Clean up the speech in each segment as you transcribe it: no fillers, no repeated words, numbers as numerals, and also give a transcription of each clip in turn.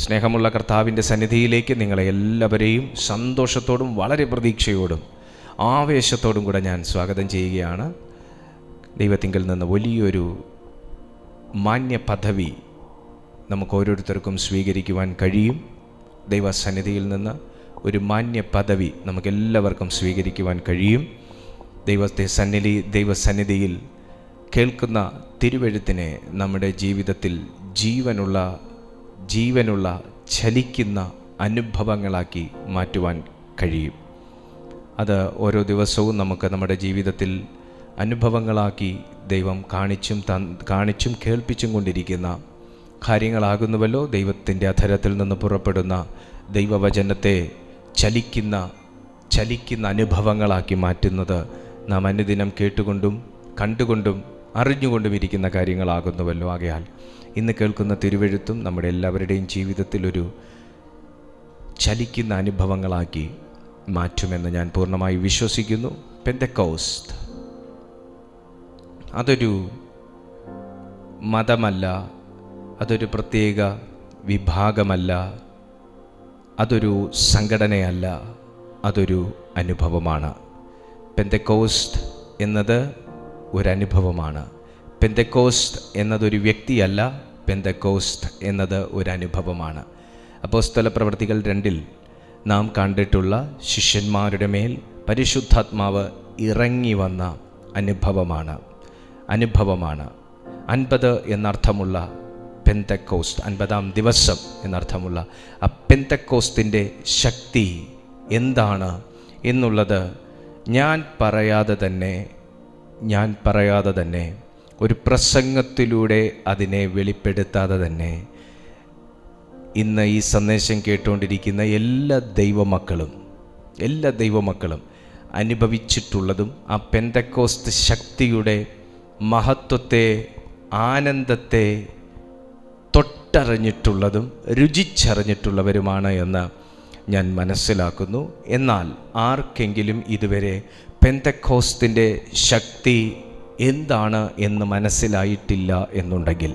സ്നേഹമുള്ള കർത്താവിൻ്റെ സന്നിധിയിലേക്ക് നിങ്ങളെ എല്ലാവരെയും സന്തോഷത്തോടും വളരെ പ്രതീക്ഷയോടും ആവേശത്തോടും കൂടെ ഞാൻ സ്വാഗതം ചെയ്യുകയാണ്. ദൈവത്തിങ്കൽ നിന്ന് വലിയൊരു മാന്യ പദവി നമുക്ക് ഓരോരുത്തർക്കും സ്വീകരിക്കുവാൻ കഴിയും. ദൈവസന്നിധിയിൽ നിന്ന് ഒരു മാന്യ പദവി നമുക്കെല്ലാവർക്കും സ്വീകരിക്കുവാൻ കഴിയും. ദൈവസന്നിധിയിൽ കേൾക്കുന്ന തിരുവെഴുത്തിനെ നമ്മുടെ ജീവിതത്തിൽ ജീവനുള്ള ചലിക്കുന്ന അനുഭവങ്ങളാക്കി മാറ്റുവാൻ കഴിയും. അത് ഓരോ ദിവസവും നമുക്ക് നമ്മുടെ ജീവിതത്തിൽ അനുഭവങ്ങളാക്കി ദൈവം കാണിച്ചും കേൾപ്പിച്ചും കൊണ്ടിരിക്കുന്ന കാര്യങ്ങളാകുന്നുവല്ലോ. ദൈവത്തിൻ്റെ അധരത്തിൽ നിന്ന് പുറപ്പെടുന്ന ദൈവവചനത്തെ ചലിക്കുന്ന അനുഭവങ്ങളാക്കി മാറ്റുന്നത് നാം അനുദിനം കേട്ടുകൊണ്ടും കണ്ടുകൊണ്ടും അറിഞ്ഞുകൊണ്ടും ഇരിക്കുന്ന കാര്യങ്ങളാകുന്നുവല്ലോ. ആകയാൽ ഇന്ന് കേൾക്കുന്ന തിരുവെഴുത്തും നമ്മുടെ എല്ലാവരുടെയും ജീവിതത്തിൽ ഒരു ചലിക്കുന്ന അനുഭവങ്ങളാക്കി മാറ്റുമെന്ന് ഞാൻ പൂർണ്ണമായി വിശ്വസിക്കുന്നു. പെന്തക്കോസ്ത് അതൊരു മതമല്ല, അതൊരു പ്രത്യേക വിഭാഗമല്ല, അതൊരു സംഘടനയല്ല, അതൊരു അനുഭവമാണ്. പെന്തക്കോസ്ത് എന്നത് ഒരനുഭവമാണ്. പെന്തക്കോസ്ത് എന്നതൊരു വ്യക്തിയല്ല, പെന്തക്കോസ്ത് എന്നത് ഒരനുഭവമാണ്. അപ്പോസ്തല പ്രവൃത്തികൾ 2 നാം കണ്ടിട്ടുള്ള ശിഷ്യന്മാരുടെ മേൽ പരിശുദ്ധാത്മാവ് ഇറങ്ങി വന്ന അനുഭവമാണ്. 50 എന്നർത്ഥമുള്ള പെന്തക്കോസ്റ്റ്, 50-ാം ദിവസം എന്നർത്ഥമുള്ള ആ പെന്തക്കോസ്തിൻ്റെ ശക്തി എന്താണ് എന്നുള്ളത് ഞാൻ പറയാതെ തന്നെ ഒരു പ്രസംഗത്തിലൂടെ അതിനെ വെളിപ്പെടുത്താതെ തന്നെ ഇന്ന് ഈ സന്ദേശം കേട്ടുകൊണ്ടിരിക്കുന്ന എല്ലാ ദൈവമക്കളും അനുഭവിച്ചിട്ടുള്ളതും ആ പെന്തക്കോസ്ത് ശക്തിയുടെ മഹത്വത്തെ, ആനന്ദത്തെ തൊട്ടറിഞ്ഞിട്ടുള്ളതും രുചിച്ചറിഞ്ഞിട്ടുള്ളവരുമാണ് എന്ന് ഞാൻ മനസ്സിലാക്കുന്നു. എന്നാൽ ആർക്കെങ്കിലും ഇതുവരെ പെന്തക്കോസ്തിൻ്റെ ശക്തി എന്താണ് എന്ന് മനസ്സിലായിട്ടില്ല എന്നുണ്ടെങ്കിൽ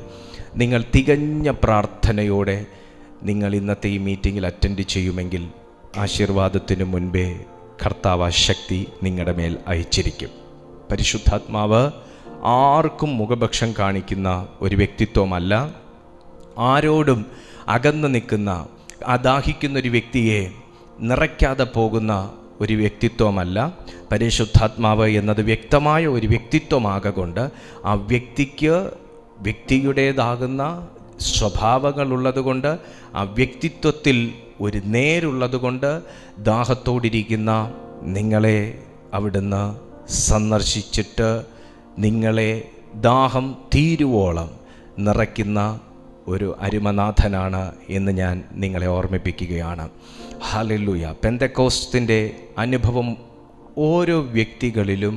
നിങ്ങൾ തികഞ്ഞ പ്രാർത്ഥനയോടെ നിങ്ങൾ ഇന്നത്തെ ഈ മീറ്റിങ്ങിൽ അറ്റൻഡ് ചെയ്യുമെങ്കിൽ ആശീർവാദത്തിന് മുൻപേ കർത്താവ് ആ ശക്തി നിങ്ങളുടെ മേൽ അയച്ചിരിക്കും. പരിശുദ്ധാത്മാവ് ആർക്കും മുഖപക്ഷം കാണിക്കുന്ന ഒരു വ്യക്തിത്വമല്ല, ആരോടും അകന്നു നിൽക്കുന്ന ദാഹിക്കുന്ന ഒരു വ്യക്തിയെ നിറയ്ക്കാതെ പോകുന്ന ഒരു വ്യക്തിത്വമല്ല. പരിശുദ്ധാത്മാവ് എന്നത് വ്യക്തമായ ഒരു വ്യക്തിത്വമാകൊണ്ട് ആ വ്യക്തിയുടേതാകുന്ന സ്വഭാവങ്ങളുള്ളതുകൊണ്ട്, ആ വ്യക്തിത്വത്തിൽ ഒരു നേരുള്ളതുകൊണ്ട് ദാഹത്തോടിരിക്കുന്ന നിങ്ങളെ അവിടുന്ന് സന്ദർശിച്ചിട്ട് നിങ്ങളെ ദാഹം തീരുവോളം നിറയ്ക്കുന്ന ഒരു അരുമനാഥനാണ് എന്ന് ഞാൻ നിങ്ങളെ ഓർമ്മിപ്പിക്കുകയാണ്. ഹല്ലേലൂയ. പെന്തക്കോസ്തിൻ്റെ അനുഭവം ഓരോ വ്യക്തികളിലും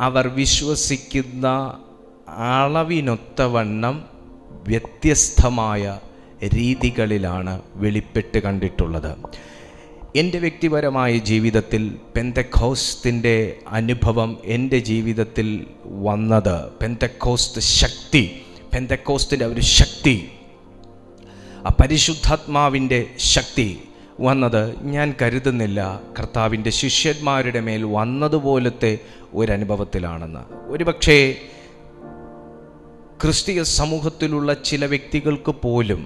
അവർ വിശ്വസിക്കുന്ന അളവിനൊത്തവണ്ണം വ്യത്യസ്തമായ രീതികളിലാണ് വെളിപ്പെട്ട് കണ്ടിട്ടുള്ളത്. എൻ്റെ വ്യക്തിപരമായ ജീവിതത്തിൽ പെന്തക്കോസ്തിൻ്റെ അനുഭവം എൻ്റെ ജീവിതത്തിൽ വന്നത് പെന്തക്കോസ്തിൻ്റെ ഒരു ശക്തി, ആ പരിശുദ്ധാത്മാവിൻ്റെ ശക്തി വന്നത് ഞാൻ കരുതുന്നില്ല കർത്താവിൻ്റെ ശിഷ്യന്മാരുടെ മേൽ വന്നതുപോലത്തെ ഒരനുഭവത്തിലാണെന്ന്. ഒരുപക്ഷേ ക്രിസ്തീയ സമൂഹത്തിലുള്ള ചില വ്യക്തികൾക്ക് പോലും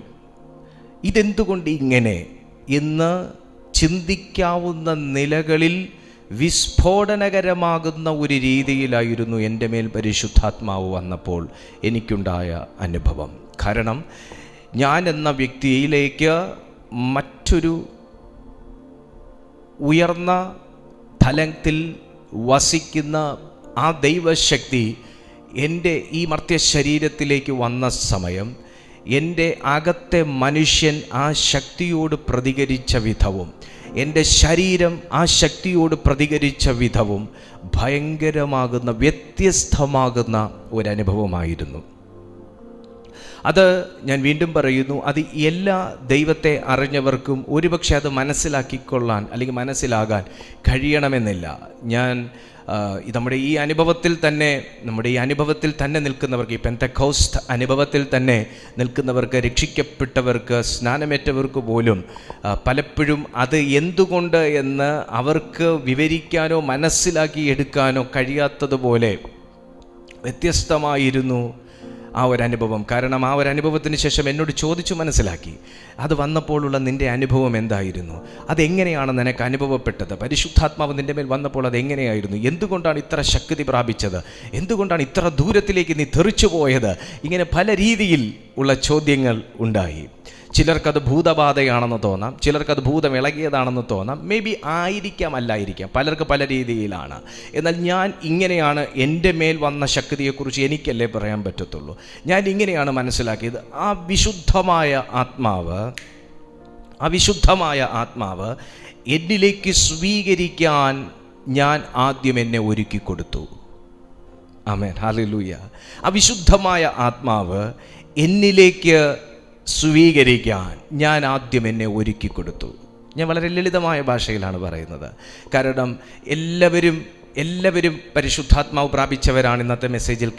ഇതെന്തുകൊണ്ട് ഇങ്ങനെ എന്ന് ചിന്തിക്കാവുന്ന നിലകളിൽ വിസ്ഫോടനകരമാകുന്ന ഒരു രീതിയിലായിരുന്നു എൻ്റെ മേൽ പരിശുദ്ധാത്മാവ് വന്നപ്പോൾ എനിക്കുണ്ടായ അനുഭവം. കാരണം ഞാൻ എന്ന വ്യക്തിയിലേക്ക് മറ്റൊരു ഉയർന്ന തലത്തിൽ വസിക്കുന്ന ആ ദൈവശക്തി എൻ്റെ ഈ മർത്യ ശരീരത്തിലേക്ക് വന്ന സമയം എൻ്റെ അകത്തെ മനുഷ്യൻ ആ ശക്തിയോട് പ്രതികരിച്ച വിധവും എൻ്റെ ശരീരം ആ ശക്തിയോട് പ്രതികരിച്ച വിധവും ഭയങ്കരമാകുന്ന വ്യത്യസ്തമാകുന്ന ഒരനുഭവമായിരുന്നു. അത് ഞാൻ വീണ്ടും പറയുന്നു, അത് എല്ലാ ദൈവത്തെ അറിഞ്ഞവർക്കും ഒരുപക്ഷെ അത് മനസ്സിലാക്കിക്കൊള്ളാൻ അല്ലെങ്കിൽ മനസ്സിലാകാൻ കഴിയണമെന്നില്ല. ഞാൻ നമ്മുടെ ഈ അനുഭവത്തിൽ തന്നെ നിൽക്കുന്നവർക്ക്, ഈ പെന്തക്കോസ്ത് അനുഭവത്തിൽ തന്നെ നിൽക്കുന്നവർക്ക്, രക്ഷിക്കപ്പെട്ടവർക്ക്, സ്നാനമേറ്റവർക്ക് പോലും പലപ്പോഴും അത് എന്തുകൊണ്ട് എന്ന് അവർക്ക് വിവരിക്കാനോ മനസ്സിലാക്കി എടുക്കാനോ കഴിയാത്തതുപോലെ വ്യത്യസ്തമായിരുന്നു ആ ഒരു അനുഭവം. കാരണം ആ ഒരു അനുഭവത്തിന് ശേഷം എന്നോട് ചോദിച്ചു മനസ്സിലാക്കി, അത് വന്നപ്പോഴുള്ള നിൻ്റെ അനുഭവം എന്തായിരുന്നു, അതെങ്ങനെയാണ് നിനക്ക് അനുഭവപ്പെട്ടത്, പരിശുദ്ധാത്മാവ് നിൻ്റെ മേൽ വന്നപ്പോൾ അതെങ്ങനെയായിരുന്നു, എന്തുകൊണ്ടാണ് ഇത്ര ശക്തി പ്രാപിച്ചത്, എന്തുകൊണ്ടാണ് ഇത്ര ദൂരത്തിലേക്ക് നീ തെറിച്ചു പോയത്, ഇങ്ങനെ പല രീതിയിൽ ഉള്ള ചോദ്യങ്ങൾ ഉണ്ടായി. ചിലർക്കത് ഭൂതബാധയാണെന്ന് തോന്നാം, ചിലർക്കത് ഭൂതം ഇളകിയതാണെന്ന് തോന്നാം, മേ ബി ആയിരിക്കാം, അല്ലായിരിക്കാം, പലർക്ക് പല രീതിയിലാണ്. എന്നാൽ ഞാൻ ഇങ്ങനെയാണ് എൻ്റെ മേൽ വന്ന ശക്തിയെക്കുറിച്ച് എനിക്കല്ലേ പറയാൻ പറ്റത്തുള്ളൂ. ഞാൻ ഇങ്ങനെയാണ് മനസ്സിലാക്കിയത്, ആ വിശുദ്ധമായ ആത്മാവ് എന്നിലേക്ക് സ്വീകരിക്കാൻ ഞാൻ ആദ്യം എന്നെ ഒരുക്കി കൊടുത്തു. ആമേൻ, ഹല്ലേലൂയ. ആ വിശുദ്ധമായ ആത്മാവ് എന്നിലേക്ക് സ്വീകരിക്കാൻ ഞാൻ ആദ്യം എന്നെ ഒരുക്കി കൊടുത്തു. ഞാൻ വളരെ ലളിതമായ ഭാഷയിലാണ് പറയുന്നത്. കാരണം എല്ലാവരും പരിശുദ്ധാത്മാവ് പ്രാപിച്ചവരാണ് ഇന്നത്തെ മെസ്സേജിൽ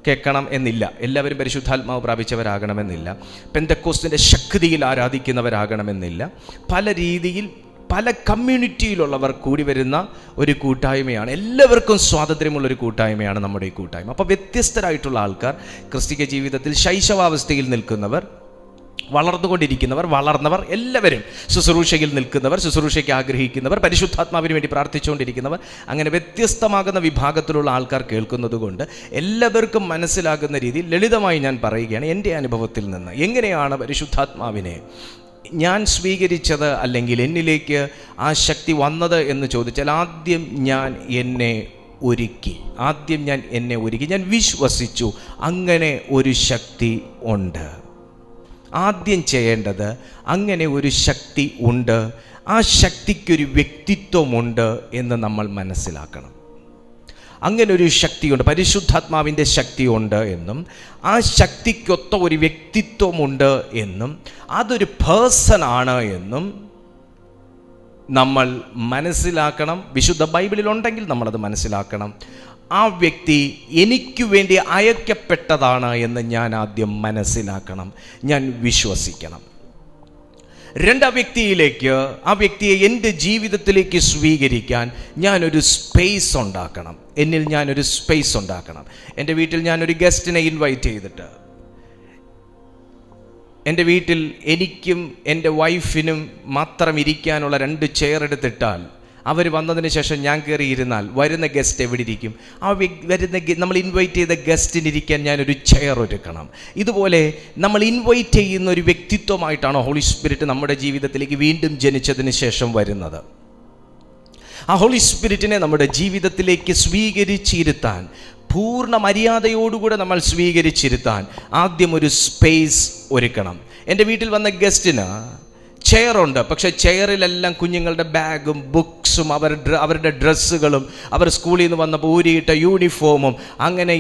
കേൾക്കണം എന്നില്ല. എല്ലാവരും പരിശുദ്ധാത്മാവ് പ്രാപിച്ചവരാകണമെന്നില്ല. പെന്തക്കോസ്തിൻ്റെ ശക്തിയിൽ ആരാധിക്കുന്നവരാകണമെന്നില്ല. പല രീതിയിൽ പല കമ്മ്യൂണിറ്റിയിലുള്ളവർ കൂടി വരുന്ന ഒരു കൂട്ടായ്മയാണ്. എല്ലാവർക്കും സ്വാതന്ത്ര്യമുള്ളൊരു കൂട്ടായ്മയാണ് നമ്മുടെ ഈ കൂട്ടായ്മ. അപ്പോൾ വ്യത്യസ്തരായിട്ടുള്ള ആൾക്കാർ, ക്രിസ്തീയ ജീവിതത്തിൽ ശൈശവാവസ്ഥയിൽ നിൽക്കുന്നവർ, വളർന്നുകൊണ്ടിരിക്കുന്നവർ, വളർന്നവർ, എല്ലാവരും ശുശ്രൂഷയിൽ നിൽക്കുന്നവർ, ശുശ്രൂഷയ്ക്ക് ആഗ്രഹിക്കുന്നവർ, പരിശുദ്ധാത്മാവിന് വേണ്ടി പ്രാർത്ഥിച്ചുകൊണ്ടിരിക്കുന്നവർ, അങ്ങനെ വ്യത്യസ്തമാകുന്ന വിഭാഗത്തിലുള്ള ആൾക്കാർ കേൾക്കുന്നത് കൊണ്ട് എല്ലാവർക്കും മനസ്സിലാകുന്ന രീതിയിൽ ലളിതമായി ഞാൻ പറയുകയാണ് എൻ്റെ അനുഭവത്തിൽ നിന്ന് എങ്ങനെയാണ് പരിശുദ്ധാത്മാവിനെ ഞാൻ സ്വീകരിച്ചത്, അല്ലെങ്കിൽ എന്നിലേക്ക് ആ ശക്തി വന്നത് എന്ന് ചോദിച്ചാൽ ആദ്യം ഞാൻ എന്നെ ഒരുക്കി. ഞാൻ വിശ്വസിച്ചു അങ്ങനെ ഒരു ശക്തി ഉണ്ട്. ആദ്യം ചെയ്യേണ്ടത്, അങ്ങനെ ഒരു ശക്തി ഉണ്ട്, ആ ശക്തിക്കൊരു വ്യക്തിത്വമുണ്ട് എന്ന് നമ്മൾ മനസ്സിലാക്കണം. അങ്ങനെ ഒരു ശക്തിയുണ്ട്, പരിശുദ്ധാത്മാവിൻ്റെ ശക്തിയുണ്ട് എന്നും ആ ശക്തിക്കൊത്ത ഒരു വ്യക്തിത്വമുണ്ട് എന്നും അതൊരു പേഴ്സണാണ് എന്നും നമ്മൾ മനസ്സിലാക്കണം. വിശുദ്ധ ബൈബിളിലുണ്ടെങ്കിൽ നമ്മളത് മനസ്സിലാക്കണം. ആ വ്യക്തി എനിക്ക് വേണ്ടി അയക്കപ്പെട്ടതാണ് എന്ന് ഞാൻ ആദ്യം മനസ്സിലാക്കണം, ഞാൻ വിശ്വസിക്കണം. ആ വ്യക്തിയെ എൻ്റെ ജീവിതത്തിലേക്ക് സ്വീകരിക്കാൻ ഞാനൊരു സ്പേസ് ഉണ്ടാക്കണം. എൻ്റെ വീട്ടിൽ ഞാനൊരു ഗസ്റ്റിനെ ഇൻവൈറ്റ് ചെയ്തിട്ട്, എൻ്റെ വീട്ടിൽ എനിക്കും എൻ്റെ വൈഫിനും മാത്രം ഇരിക്കാനുള്ള 2 ചെയർ എടുത്തിട്ടാൽ, അവർ വന്നതിന് ശേഷം ഞാൻ കയറിയിരുന്നാൽ വരുന്ന ഗസ്റ്റ് എവിടെ ഇരിക്കും? നമ്മൾ ഇൻവൈറ്റ് ചെയ്ത ഗസ്റ്റിനിരിക്കാൻ ഞാനൊരു ചെയർ ഒരുക്കണം. ഇതുപോലെ നമ്മൾ ഇൻവൈറ്റ് ചെയ്യുന്ന ഒരു വ്യക്തിത്വമായിട്ടാണ് ഹോളി സ്പിരിറ്റ് നമ്മുടെ ജീവിതത്തിലേക്ക് വീണ്ടും ജനിച്ചതിന് ശേഷം വരുന്നത്. ആ ഹോളി സ്പിരിറ്റിനെ നമ്മുടെ ജീവിതത്തിലേക്ക് സ്വീകരിച്ചിരുത്താൻ, പൂർണ്ണ മര്യാദയോടുകൂടെ നമ്മൾ സ്വീകരിച്ചിരുത്താൻ ആദ്യം ഒരു സ്പേസ് ഒരുക്കണം. എൻ്റെ വീട്ടിൽ വന്ന ഗസ്റ്റിന് ചെയറുണ്ട്, പക്ഷേ ചെയറിലെല്ലാം കുഞ്ഞുങ്ങളുടെ ബാഗും ബുക്സും അവരുടെ ഡ്രസ്സുകളും അവർ സ്കൂളിൽ നിന്ന് വന്നപ്പോൾ ഊരിയിട്ട യൂണിഫോമും, അങ്ങനെ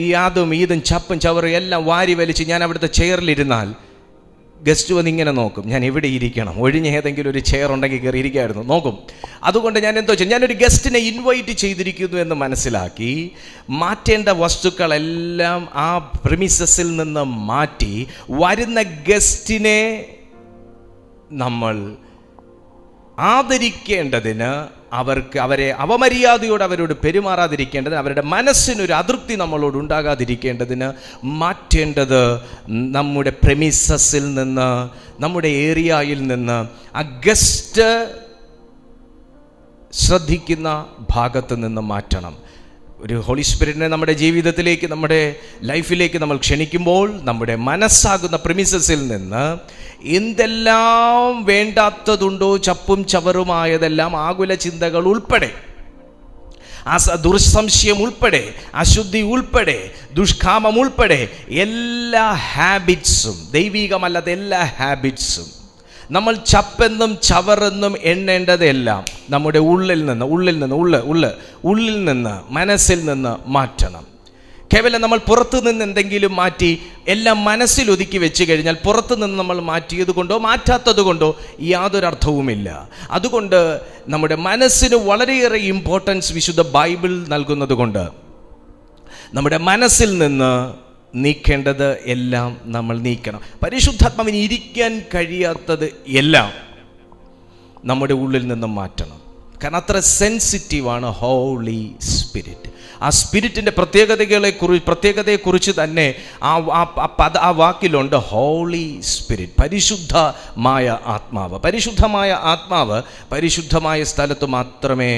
ഇതും ചപ്പും ചവറും എല്ലാം വാരി വലിച്ച് ഞാൻ അവിടുത്തെ ചെയറിലിരുന്നാൽ ഗസ്റ്റ് വന്ന് ഇങ്ങനെ നോക്കും, ഞാൻ എവിടെ ഇരിക്കണം, ഒഴിഞ്ഞ ഏതെങ്കിലും ഒരു ചെയർ ഉണ്ടെങ്കിൽ കയറി ഇരിക്കായിരുന്നു നോക്കും. അതുകൊണ്ട് ഞാൻ എന്തോ ചെയ്യും, ഞാനൊരു ഗസ്റ്റിനെ ഇൻവൈറ്റ് ചെയ്തിരിക്കുന്നു എന്ന് മനസ്സിലാക്കി മാറ്റേണ്ട വസ്തുക്കളെല്ലാം ആ പ്രിമിസസിൽ നിന്ന് മാറ്റി വരുന്ന ഗസ്റ്റിനെ നമ്മൾ ആദരിക്കേണ്ടതിന്, അവരെ അവമര്യാദയോട് അവരോട് പെരുമാറാതിരിക്കേണ്ടതിന്, അവരുടെ മനസ്സിനൊരു അതൃപ്തി നമ്മളോട് ഉണ്ടാകാതിരിക്കേണ്ടതിന് മാറ്റേണ്ടത് നമ്മുടെ പ്രെമിസസിൽ നിന്ന്, നമ്മുടെ ഏരിയയിൽ നിന്ന്, ആ ഗസ്റ്റ് ശ്രദ്ധിക്കുന്ന ഭാഗത്ത് നിന്ന് മാറ്റണം. ഒരു ഹോളി സ്പിരിറ്റിനെ നമ്മുടെ ജീവിതത്തിലേക്ക്, നമ്മുടെ ലൈഫിലേക്ക് നമ്മൾ ക്ഷണിക്കുമ്പോൾ നമ്മുടെ മനസ്സാകുന്ന പ്രിമിസസിൽ നിന്ന് എന്തെല്ലാം വേണ്ടാത്തതുണ്ടോ, ചപ്പും ചവറുമായതെല്ലാം, ആകുല ചിന്തകൾ ഉൾപ്പെടെ, ദുർസംശയം ഉൾപ്പെടെ, അശുദ്ധി ഉൾപ്പെടെ, ദുഷ്കാമം ഉൾപ്പെടെ എല്ലാ ഹാബിറ്റ്സും, ദൈവികമല്ലാത്ത എല്ലാ ഹാബിറ്റ്സും നമ്മൾ ചപ്പെന്നും ചവറെന്നും എണ്ണേണ്ടതെല്ലാം നമ്മുടെ ഉള്ളിൽ നിന്ന് മനസ്സിൽ നിന്ന് മാറ്റണം. കേവലം നമ്മൾ പുറത്തു നിന്ന് എന്തെങ്കിലും മാറ്റി എല്ലാം മനസ്സിൽ ഒതുക്കി വെച്ച് കഴിഞ്ഞാൽ പുറത്തു നിന്ന് നമ്മൾ മാറ്റിയത് കൊണ്ടോ മാറ്റാത്തത് കൊണ്ടോ യാതൊരർത്ഥവുമില്ല. അതുകൊണ്ട് നമ്മുടെ മനസ്സിന് വളരെയേറെ ഇമ്പോർട്ടൻസ് വിശുദ്ധ ബൈബിൾ നൽകുന്നത് കൊണ്ട് നമ്മുടെ മനസ്സിൽ നിന്ന് നീക്കേണ്ടത് എല്ലാം നമ്മൾ നീക്കണം. പരിശുദ്ധാത്മാവിന് ഇരിക്കാൻ കഴിയാത്തത് എല്ലാം നമ്മുടെ ഉള്ളിൽ നിന്നും മാറ്റണം. കാരണം അത്ര സെൻസിറ്റീവാണ് ഹോളി സ്പിരിറ്റ്. ആ സ്പിരിറ്റിൻ്റെ പ്രത്യേകതയെക്കുറിച്ച് തന്നെ ആ വാക്കിലുണ്ട് ഹോളി സ്പിരിറ്റ്, പരിശുദ്ധമായ ആത്മാവ്. പരിശുദ്ധമായ ആത്മാവ് പരിശുദ്ധമായ സ്ഥലത്ത് മാത്രമേ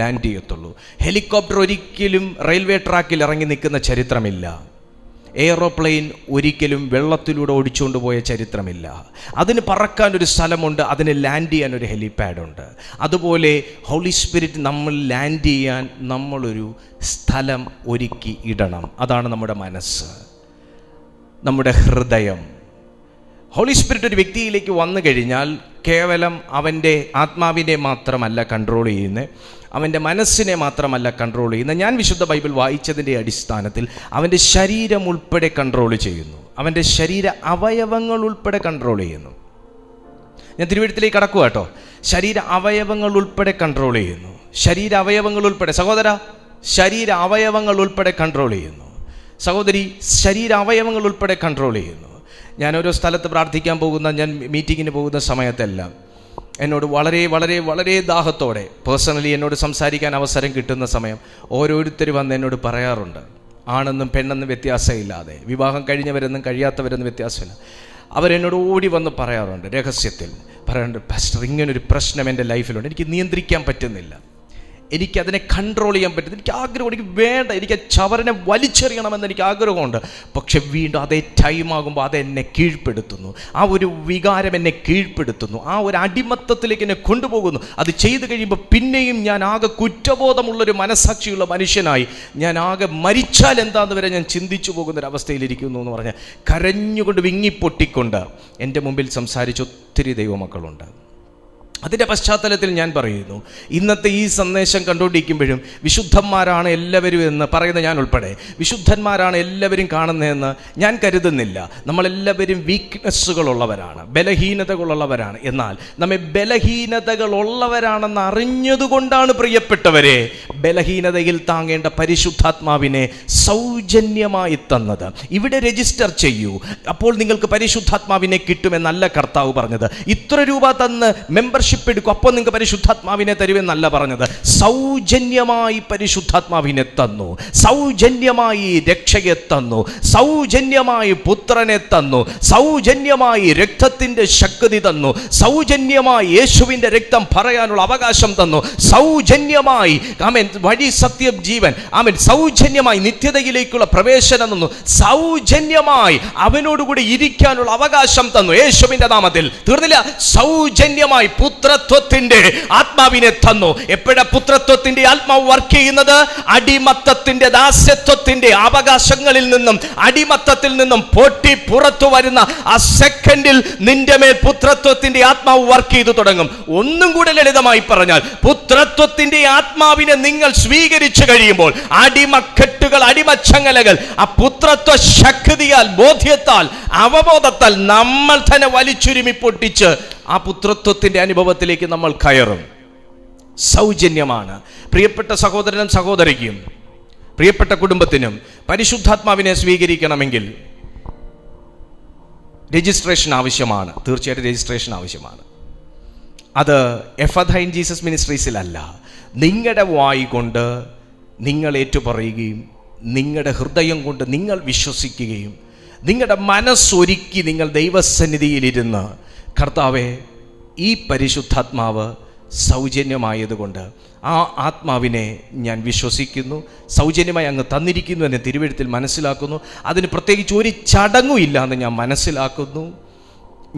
ലാൻഡ് ചെയ്യത്തുള്ളൂ. ഹെലികോപ്റ്റർ ഒരിക്കലും റെയിൽവേ ട്രാക്കിൽ ഇറങ്ങി നിൽക്കുന്ന ചരിത്രമില്ല. എയ്റോപ്ലെയിൻ ഒരിക്കലും വെള്ളത്തിലൂടെ ഓടിച്ചുകൊണ്ട് പോയ ചരിത്രമില്ല. അതിന് പറക്കാനൊരു സ്ഥലമുണ്ട്, അതിന് ലാൻഡ് ചെയ്യാനൊരു ഹെലിപാഡുണ്ട്. അതുപോലെ ഹോളി സ്പിരിറ്റ് നമ്മൾ ലാൻഡ് ചെയ്യാൻ നമ്മളൊരു സ്ഥലം ഒരുക്കി ഇടണം. അതാണ് നമ്മുടെ മനസ്സ്, നമ്മുടെ ഹൃദയം. ഹോളി സ്പിരിറ്റ് ഒരു വ്യക്തിയിലേക്ക് വന്നു കഴിഞ്ഞാൽ കേവലം അവൻ്റെ ആത്മാവിനെ മാത്രമല്ല കൺട്രോൾ ചെയ്യുന്നത്, അവൻ്റെ മനസ്സിനെ മാത്രമല്ല കൺട്രോൾ ചെയ്യുന്നത്. ഞാൻ വിശുദ്ധ ബൈബിൾ വായിച്ചതിൻ്റെ അടിസ്ഥാനത്തിൽ അവൻ്റെ ശരീരം ഉൾപ്പെടെ കൺട്രോൾ ചെയ്യുന്നു, അവൻ്റെ ശരീര അവയവങ്ങൾ ഉൾപ്പെടെ കൺട്രോൾ ചെയ്യുന്നു. ഞാൻ തിരുവഴുത്തിലേക്ക് കടക്കുക കേട്ടോ. ശരീര അവയവങ്ങൾ ഉൾപ്പെടെ കൺട്രോൾ ചെയ്യുന്നു. ശരീര അവയവങ്ങൾ ഉൾപ്പെടെ, സഹോദര, ശരീര അവയവങ്ങൾ ഉൾപ്പെടെ കൺട്രോൾ ചെയ്യുന്നു. സഹോദരി, ശരീര അവയവങ്ങൾ ഉൾപ്പെടെ കൺട്രോൾ ചെയ്യുന്നു. ഞാനോരോ സ്ഥലത്ത് പ്രാർത്ഥിക്കാൻ പോകുന്ന, ഞാൻ മീറ്റിങ്ങിന് പോകുന്ന സമയത്തെല്ലാം എന്നോട് വളരെ വളരെ വളരെ ദാഹത്തോടെ പേഴ്സണലി എന്നോട് സംസാരിക്കാൻ അവസരം കിട്ടുന്ന സമയം ഓരോരുത്തർ വന്ന് എന്നോട് പറയാറുണ്ട്, ആണെന്നും പെണ്ണെന്നും വ്യത്യാസമില്ലാതെ, വിവാഹം കഴിഞ്ഞവരെന്നും കഴിയാത്തവരെന്നും വ്യത്യാസമില്ല, അവരെന്നോട് ഓടി വന്ന് പറയാറുണ്ട്, രഹസ്യത്തിൽ പറയാറുണ്ട്, പാസ്റ്റർ ഇങ്ങനൊരു പ്രശ്നം എൻ്റെ ലൈഫിലുണ്ട്, എനിക്ക് നിയന്ത്രിക്കാൻ പറ്റുന്നില്ല, എനിക്കതിനെ കൺട്രോൾ ചെയ്യാൻ പറ്റും, എനിക്ക് ആഗ്രഹം, എനിക്ക് വേണ്ട, എനിക്ക് ചവരനെ വലിച്ചെറിയണമെന്ന് എനിക്ക് ആഗ്രഹമുണ്ട്. പക്ഷെ വീണ്ടും അതേ ടൈമാകുമ്പോൾ അതെന്നെ കീഴ്പ്പെടുത്തുന്നു, ആ ഒരു വികാരം എന്നെ കീഴ്പ്പെടുത്തുന്നു, ആ ഒരു അടിമത്തത്തിലേക്ക് എന്നെ കൊണ്ടുപോകുന്നു. അത് ചെയ്തു കഴിയുമ്പോൾ പിന്നെയും ഞാൻ ആകെ കുറ്റബോധമുള്ളൊരു മനസ്സാക്ഷിയുള്ള മനുഷ്യനായി ഞാൻ ആകെ മരിച്ചാൽ എന്താന്ന് വരെ ഞാൻ ചിന്തിച്ചു പോകുന്നൊരവസ്ഥയിലിരിക്കുന്നു എന്ന് പറഞ്ഞ് കരഞ്ഞുകൊണ്ട് വിങ്ങിപ്പൊട്ടിക്കൊണ്ട് എൻ്റെ മുമ്പിൽ സംസാരിച്ച ഒത്തിരി ദൈവമക്കളുണ്ട്. അതിൻ്റെ പശ്ചാത്തലത്തിൽ ഞാൻ പറയുന്നു, ഇന്നത്തെ ഈ സന്ദേശം കണ്ടുകൊണ്ടിരിക്കുമ്പോഴും വിശുദ്ധന്മാരാണ് എല്ലാവരും എന്ന് പറയുന്ന ഞാൻ ഉൾപ്പെടെ വിശുദ്ധന്മാരാണ് എല്ലാവരും കാണുന്നതെന്ന് ഞാൻ കരുതുന്നില്ല. നമ്മളെല്ലാവരും വീക്ക്നെസ്സുകളുള്ളവരാണ്, ബലഹീനതകളുള്ളവരാണ്. എന്നാൽ നമ്മെ ബലഹീനതകളുള്ളവരാണെന്ന് അറിഞ്ഞതുകൊണ്ടാണ് പ്രിയപ്പെട്ടവരെ ബലഹീനതയിൽ താങ്ങേണ്ട പരിശുദ്ധാത്മാവിനെ സൗജന്യമായി തന്നത്. ഇവിടെ രജിസ്റ്റർ ചെയ്യൂ, അപ്പോൾ നിങ്ങൾക്ക് പരിശുദ്ധാത്മാവിനെ കിട്ടുമെന്നല്ല കർത്താവ് പറഞ്ഞത്. ഇത്ര രൂപ തന്ന് മെമ്പർഷിപ്പ് എടുക്കും, അപ്പോൾ നിങ്ങൾക്ക് പരിശുദ്ധാത്മാവിനെ തരുമെന്നല്ല പറഞ്ഞത്. സൗജന്യമായി പരിശുദ്ധാത്മാവിനെ തന്നു, സൗജന്യമായി രക്ഷയെ തന്നു, സൗജന്യമായി പുത്രനെ തന്നു, സൗജന്യമായി രക്തത്തിൻ്റെ ശക്തി തന്നു, സൗജന്യമായി യേശുവിൻ്റെ രക്തം പറയാനുള്ള അവകാശം തന്നു, സൗജന്യമായി ആമേൻ വഴി സത്യം ജീവൻ, ആമേൻ സൗജന്യമായി നിത്യതയിലേക്കുള്ള പ്രവേശനം തന്നു, സൗജന്യമായി അവനോടുകൂടി ഇരിക്കാനുള്ള അവകാശം തന്നു യേശുവിൻ്റെ നാമത്തിൽ. തീർന്നില്ല, സൗജന്യമായി പുത്രത്വത്തിന്റെ ആത്മാവിനെ തന്നു. എപ്പോഴാ പുത്രത്വത്തിന്റെ ആത്മാവ് വർക്ക് ചെയ്യുന്നത്? അടിമത്തത്തിന്റെ ദാസ്യത്വത്തിന്റെ അവകാശങ്ങളിൽ നിന്നും അടിമത്തത്തിൽ നിന്നും പൊട്ടി പുറത്തു വരുന്ന ആ സെക്കൻഡിൽ നിന്റെ മേൽ പുത്രത്വത്തിന്റെ ആത്മാവ് വർക്ക് ചെയ്തു തുടങ്ങും. ഒന്നും കൂടെ ലളിതമായി പറഞ്ഞാൽ, പുത്രത്വത്തിന്റെ ആത്മാവിനെ നിങ്ങൾ സ്വീകരിച്ചു കഴിയുമ്പോൾ അടിമക്കെട്ടുകൾ, അടിമച്ചങ്ങലകൾ ആ പുത്രത്വ ശക്തിയാൽ, ബോധ്യത്താൽ, അവബോധത്താൽ നമ്മൾ തന്നെ വലിച്ചുരുമി പൊട്ടിച്ച് ആ പുത്രത്വത്തിന്റെ അനുഭവത്തിലേക്ക് നമ്മൾ കയറും. സൗജന്യമാണ്. പ്രിയപ്പെട്ട സഹോദരനും സഹോദരിക്കും, പ്രിയപ്പെട്ട കുടുംബത്തിനും പരിശുദ്ധാത്മാവിനെ സ്വീകരിക്കണമെങ്കിൽ രജിസ്ട്രേഷൻ ആവശ്യമാണ്. തീർച്ചയായിട്ടും രജിസ്ട്രേഷൻ ആവശ്യമാണ്. അത് എഫഥാ ഇൻ ജീസസ് മിനിസ്ട്രീസിലല്ല. നിങ്ങളുടെ വായി കൊണ്ട് നിങ്ങൾ ഏറ്റുപറയുകയും നിങ്ങളുടെ ഹൃദയം കൊണ്ട് നിങ്ങൾ വിശ്വസിക്കുകയും നിങ്ങളുടെ മനസ്സൊരുക്കി നിങ്ങൾ ദൈവസന്നിധിയിലിരുന്ന്, കർത്താവേ, ഈ പരിശുദ്ധാത്മാവ് സൗജന്യമായതുകൊണ്ട് ആ ആത്മാവിനെ ഞാൻ വിശ്വസിക്കുന്നു, സൗജന്യമായി അങ്ങ് തന്നിരിക്കുന്നു എന്ന് തിരുവെഴുത്തിൽ മനസ്സിലാക്കുന്നു. അതിന് പ്രത്യേകിച്ച് ഒരു ചടങ്ങും ഇല്ല എന്ന് ഞാൻ മനസ്സിലാക്കുന്നു.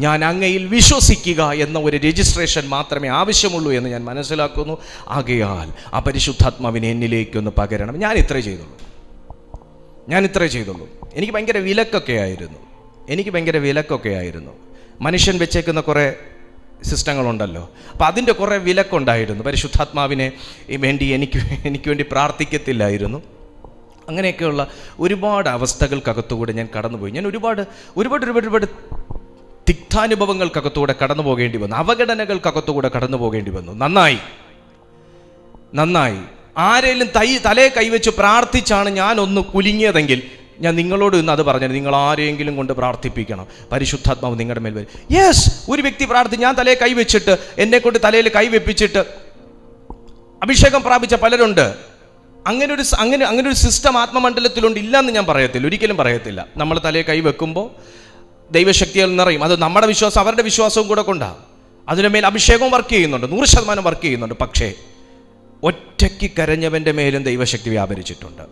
ഞാൻ അങ്ങയിൽ വിശ്വസിക്കുക എന്ന ഒരു രജിസ്ട്രേഷൻ മാത്രമേ ആവശ്യമുള്ളൂ എന്ന് ഞാൻ മനസ്സിലാക്കുന്നു. ആകയാൽ ആ പരിശുദ്ധാത്മാവിനെ എന്നിലേക്കൊന്ന് പകരണം. ഞാൻ ഇത്രേ ചെയ്തുള്ളൂ. എനിക്ക് ഭയങ്കര വിലക്കൊക്കെ ആയിരുന്നു. മനുഷ്യൻ വെച്ചേക്കുന്ന കുറേ സിസ്റ്റങ്ങളുണ്ടല്ലോ, അപ്പോൾ അതിൻ്റെ കുറേ വിലക്കുണ്ടായിരുന്നു. പരിശുദ്ധാത്മാവിനെ വേണ്ടി എനിക്ക് വേണ്ടി പ്രാർത്ഥിക്കത്തില്ലായിരുന്നു. അങ്ങനെയൊക്കെയുള്ള ഒരുപാട് അവസ്ഥകൾക്കകത്തുകൂടെ ഞാൻ കടന്നുപോയി. ഞാൻ ഒരുപാട് തിക്താനുഭവങ്ങൾക്കകത്തൂടെ കടന്നു പോകേണ്ടി വന്നു. അവഗണനകൾക്കകത്തുകൂടെ കടന്നു പോകേണ്ടി വന്നു. നന്നായി ആരെങ്കിലും തലയെ കൈവച്ച് പ്രാർത്ഥിച്ചാണ് ഞാൻ ഒന്ന് കുലുങ്ങിയതെങ്കിൽ ഞാൻ നിങ്ങളോട് ഇന്ന് അത് പറഞ്ഞത്, നിങ്ങൾ ആരെങ്കിലും കൊണ്ട് പ്രാർത്ഥിപ്പിക്കണം, പരിശുദ്ധാത്മാവ് നിങ്ങളുടെ മേൽ വരും. യെസ്, ഒരു വ്യക്തി ഞാൻ തലയെ കൈവച്ചിട്ട്, എന്നെ കൊണ്ട് തലയിൽ കൈവെപ്പിച്ചിട്ട് അഭിഷേകം പ്രാപിച്ച പലരുണ്ട്. അങ്ങനെ ഒരു സിസ്റ്റം ആത്മമണ്ഡലത്തിലുണ്ട്. ഇല്ലയെന്ന് ഞാൻ പറയത്തില്ല, ഒരിക്കലും പറയത്തില്ല. നമ്മൾ തലയെ കൈവെക്കുമ്പോൾ ദൈവശക്തികൾ നിറയും. അത് നമ്മുടെ വിശ്വാസം അവരുടെ വിശ്വാസവും കൂടെ കൊണ്ടാണ്. അതിനുമേൽ അഭിഷേകവും വർക്ക് ചെയ്യുന്നുണ്ട്, 100% വർക്ക് ചെയ്യുന്നുണ്ട്. പക്ഷേ ഒറ്റയ്ക്ക് കരഞ്ഞവൻ്റെ മേലും ദൈവശക്തി വ്യാപരിച്ചിട്ടുണ്ട്.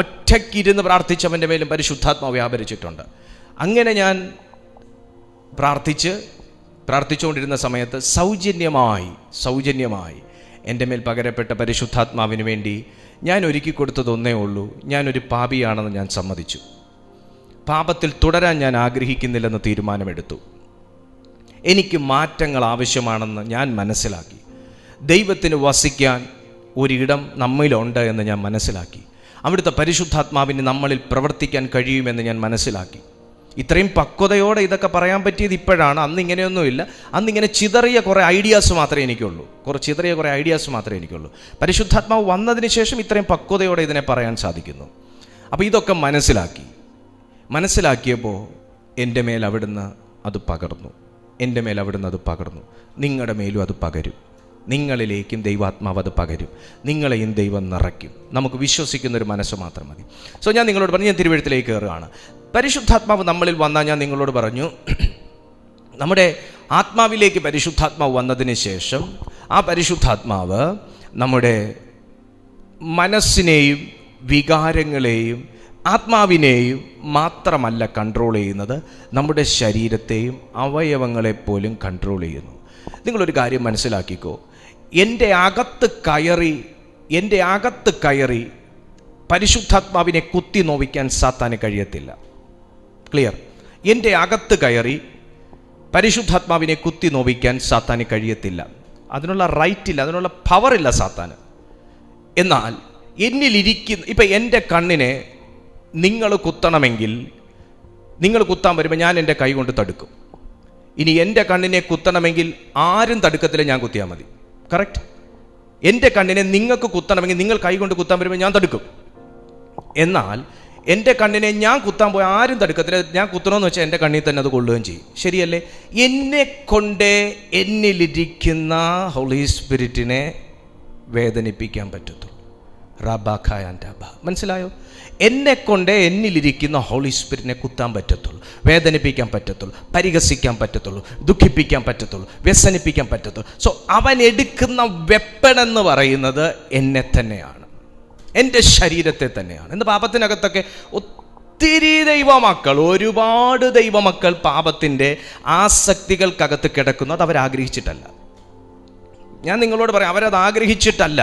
ഒറ്റയ്ക്കിരുന്ന് പ്രാർത്ഥിച്ചവൻ്റെ മേലും പരിശുദ്ധാത്മാവ് വ്യാപരിച്ചിട്ടുണ്ട്. അങ്ങനെ ഞാൻ പ്രാർത്ഥിച്ചുകൊണ്ടിരുന്ന സമയത്ത് സൗജന്യമായി എൻ്റെ മേൽ പകരപ്പെട്ട പരിശുദ്ധാത്മാവിന് വേണ്ടി ഞാൻ ഒരുക്കി കൊടുത്തത് ഒന്നേ ഉള്ളൂ. ഞാനൊരു പാപിയാണെന്ന് ഞാൻ സമ്മതിച്ചു. പാപത്തിൽ തുടരാൻ ഞാൻ ആഗ്രഹിക്കുന്നില്ലെന്ന് തീരുമാനമെടുത്തു. എനിക്ക് മാറ്റങ്ങൾ ആവശ്യമാണെന്ന് ഞാൻ മനസ്സിലാക്കി. ദൈവത്തിന് വസിക്കാൻ ഒരിടം നമ്മിലുണ്ട് എന്ന് ഞാൻ മനസ്സിലാക്കി. അവിടുത്തെ പരിശുദ്ധാത്മാവിന് നമ്മളിൽ പ്രവർത്തിക്കാൻ കഴിയുമെന്ന് ഞാൻ മനസ്സിലാക്കി. ഇത്രയും പക്വതയോടെ ഇതൊക്കെ പറയാൻ പറ്റിയത് ഇപ്പോഴാണ്. അന്ന് ഇങ്ങനെയൊന്നുമില്ല. അന്നിങ്ങനെ ചിതറിയ കുറേ ഐഡിയാസ് മാത്രമേ എനിക്കുള്ളൂ. പരിശുദ്ധാത്മാവ് വന്നതിന് ശേഷം ഇത്രയും പക്വതയോടെ ഇതിനെ പറയാൻ സാധിക്കുന്നു. അപ്പോൾ ഇതൊക്കെ മനസ്സിലാക്കിയപ്പോൾ എൻ്റെ മേൽ അവിടുന്ന് അത് പകർന്നു. നിങ്ങളുടെ മേലും അത് പകരും. നിങ്ങളിലേക്കും ദൈവാത്മാവ് അത് പകരും. നിങ്ങളെയും ദൈവം നിറയ്ക്കും. നമുക്ക് വിശ്വസിക്കുന്നൊരു മനസ്സ് മാത്രം മതി. ഞാൻ നിങ്ങളോട് പറഞ്ഞു, ഞാൻ തിരുവെഴുത്തിലേക്ക് കയറുകയാണ്. പരിശുദ്ധാത്മാവ് നമ്മളിൽ വന്നാൽ ഞാൻ നിങ്ങളോട് പറഞ്ഞു, നമ്മുടെ ആത്മാവിലേക്ക് പരിശുദ്ധാത്മാവ് വന്നതിന് ശേഷം ആ പരിശുദ്ധാത്മാവ് നമ്മുടെ മനസ്സിനെയും വികാരങ്ങളെയും ആത്മാവിനെയും മാത്രമല്ല കൺട്രോൾ ചെയ്യുന്നത്, നമ്മുടെ ശരീരത്തെയും അവയവങ്ങളെപ്പോലും കൺട്രോൾ ചെയ്യുന്നു. നിങ്ങളൊരു കാര്യം മനസ്സിലാക്കിക്കോ, എൻ്റെ അകത്ത് കയറി പരിശുദ്ധാത്മാവിനെ കുത്തി നോവിക്കാൻ സാത്താന് കഴിയത്തില്ല. ക്ലിയർ? എൻ്റെ അകത്ത് കയറി പരിശുദ്ധാത്മാവിനെ കുത്തി നോവിക്കാൻ സാത്താന് കഴിയത്തില്ല. അതിനുള്ള റൈറ്റില്ല, അതിനുള്ള പവറില്ല സാത്താന്. എന്നാൽ ഇപ്പം എൻ്റെ കണ്ണിനെ നിങ്ങൾ കുത്തണമെങ്കിൽ, നിങ്ങൾ കുത്താൻ വരുമ്പോൾ ഞാൻ എൻ്റെ കൈ കൊണ്ട് തടുക്കും. ഇനി എൻ്റെ കണ്ണിനെ കുത്തണമെങ്കിൽ ആരും തടുക്കത്തില്ല, ഞാൻ കുത്തിയാൽ മതി. കറക്റ്റ്? എൻ്റെ കണ്ണിനെ നിങ്ങൾക്ക് കുത്തണമെങ്കിൽ നിങ്ങൾ കൈ കൊണ്ട് കുത്താൻ വരുമ്പോൾ ഞാൻ തടുക്കും. എന്നാൽ എൻ്റെ കണ്ണിനെ ഞാൻ കുത്താൻ പോയി ആരും തടുക്കത്തില്ല. ഞാൻ കുത്തണമെന്ന് വെച്ചാൽ എൻ്റെ കണ്ണിൽ തന്നെ അത് കൊള്ളുകയും ചെയ്യും. ശരിയല്ലേ? എന്നെ കൊണ്ട് എന്നിലിരിക്കുന്ന ഹോളി സ്പിരിറ്റിനെ വേദനിപ്പിക്കാൻ പറ്റത്തുള്ളൂ. മനസ്സിലായോ? എന്നെ കൊണ്ട് എന്നിലിരിക്കുന്ന ഹോളി സ്പിരിറ്റിനെ കുത്താൻ പറ്റത്തുള്ളൂ, വേദനിപ്പിക്കാൻ പറ്റത്തുള്ളൂ, പരിഹസിക്കാൻ പറ്റത്തുള്ളൂ, ദുഃഖിപ്പിക്കാൻ പറ്റത്തുള്ളൂ, വ്യസനിപ്പിക്കാൻ പറ്റത്തുള്ളൂ. അവൻ എടുക്കുന്ന വെപ്പൺ എന്ന് പറയുന്നത് എന്നെ തന്നെയാണ്, എൻ്റെ ശരീരത്തെ തന്നെയാണ്. എന്ന് പാപത്തിനകത്തൊക്കെ ഒത്തിരി ഒരുപാട് ദൈവമക്കൾ പാപത്തിൻ്റെ ആസക്തികൾക്കകത്ത് കിടക്കുന്നത് അവരാഗ്രഹിച്ചിട്ടല്ല. ഞാൻ നിങ്ങളോട് പറയാം, അവരത് ആഗ്രഹിച്ചിട്ടല്ല.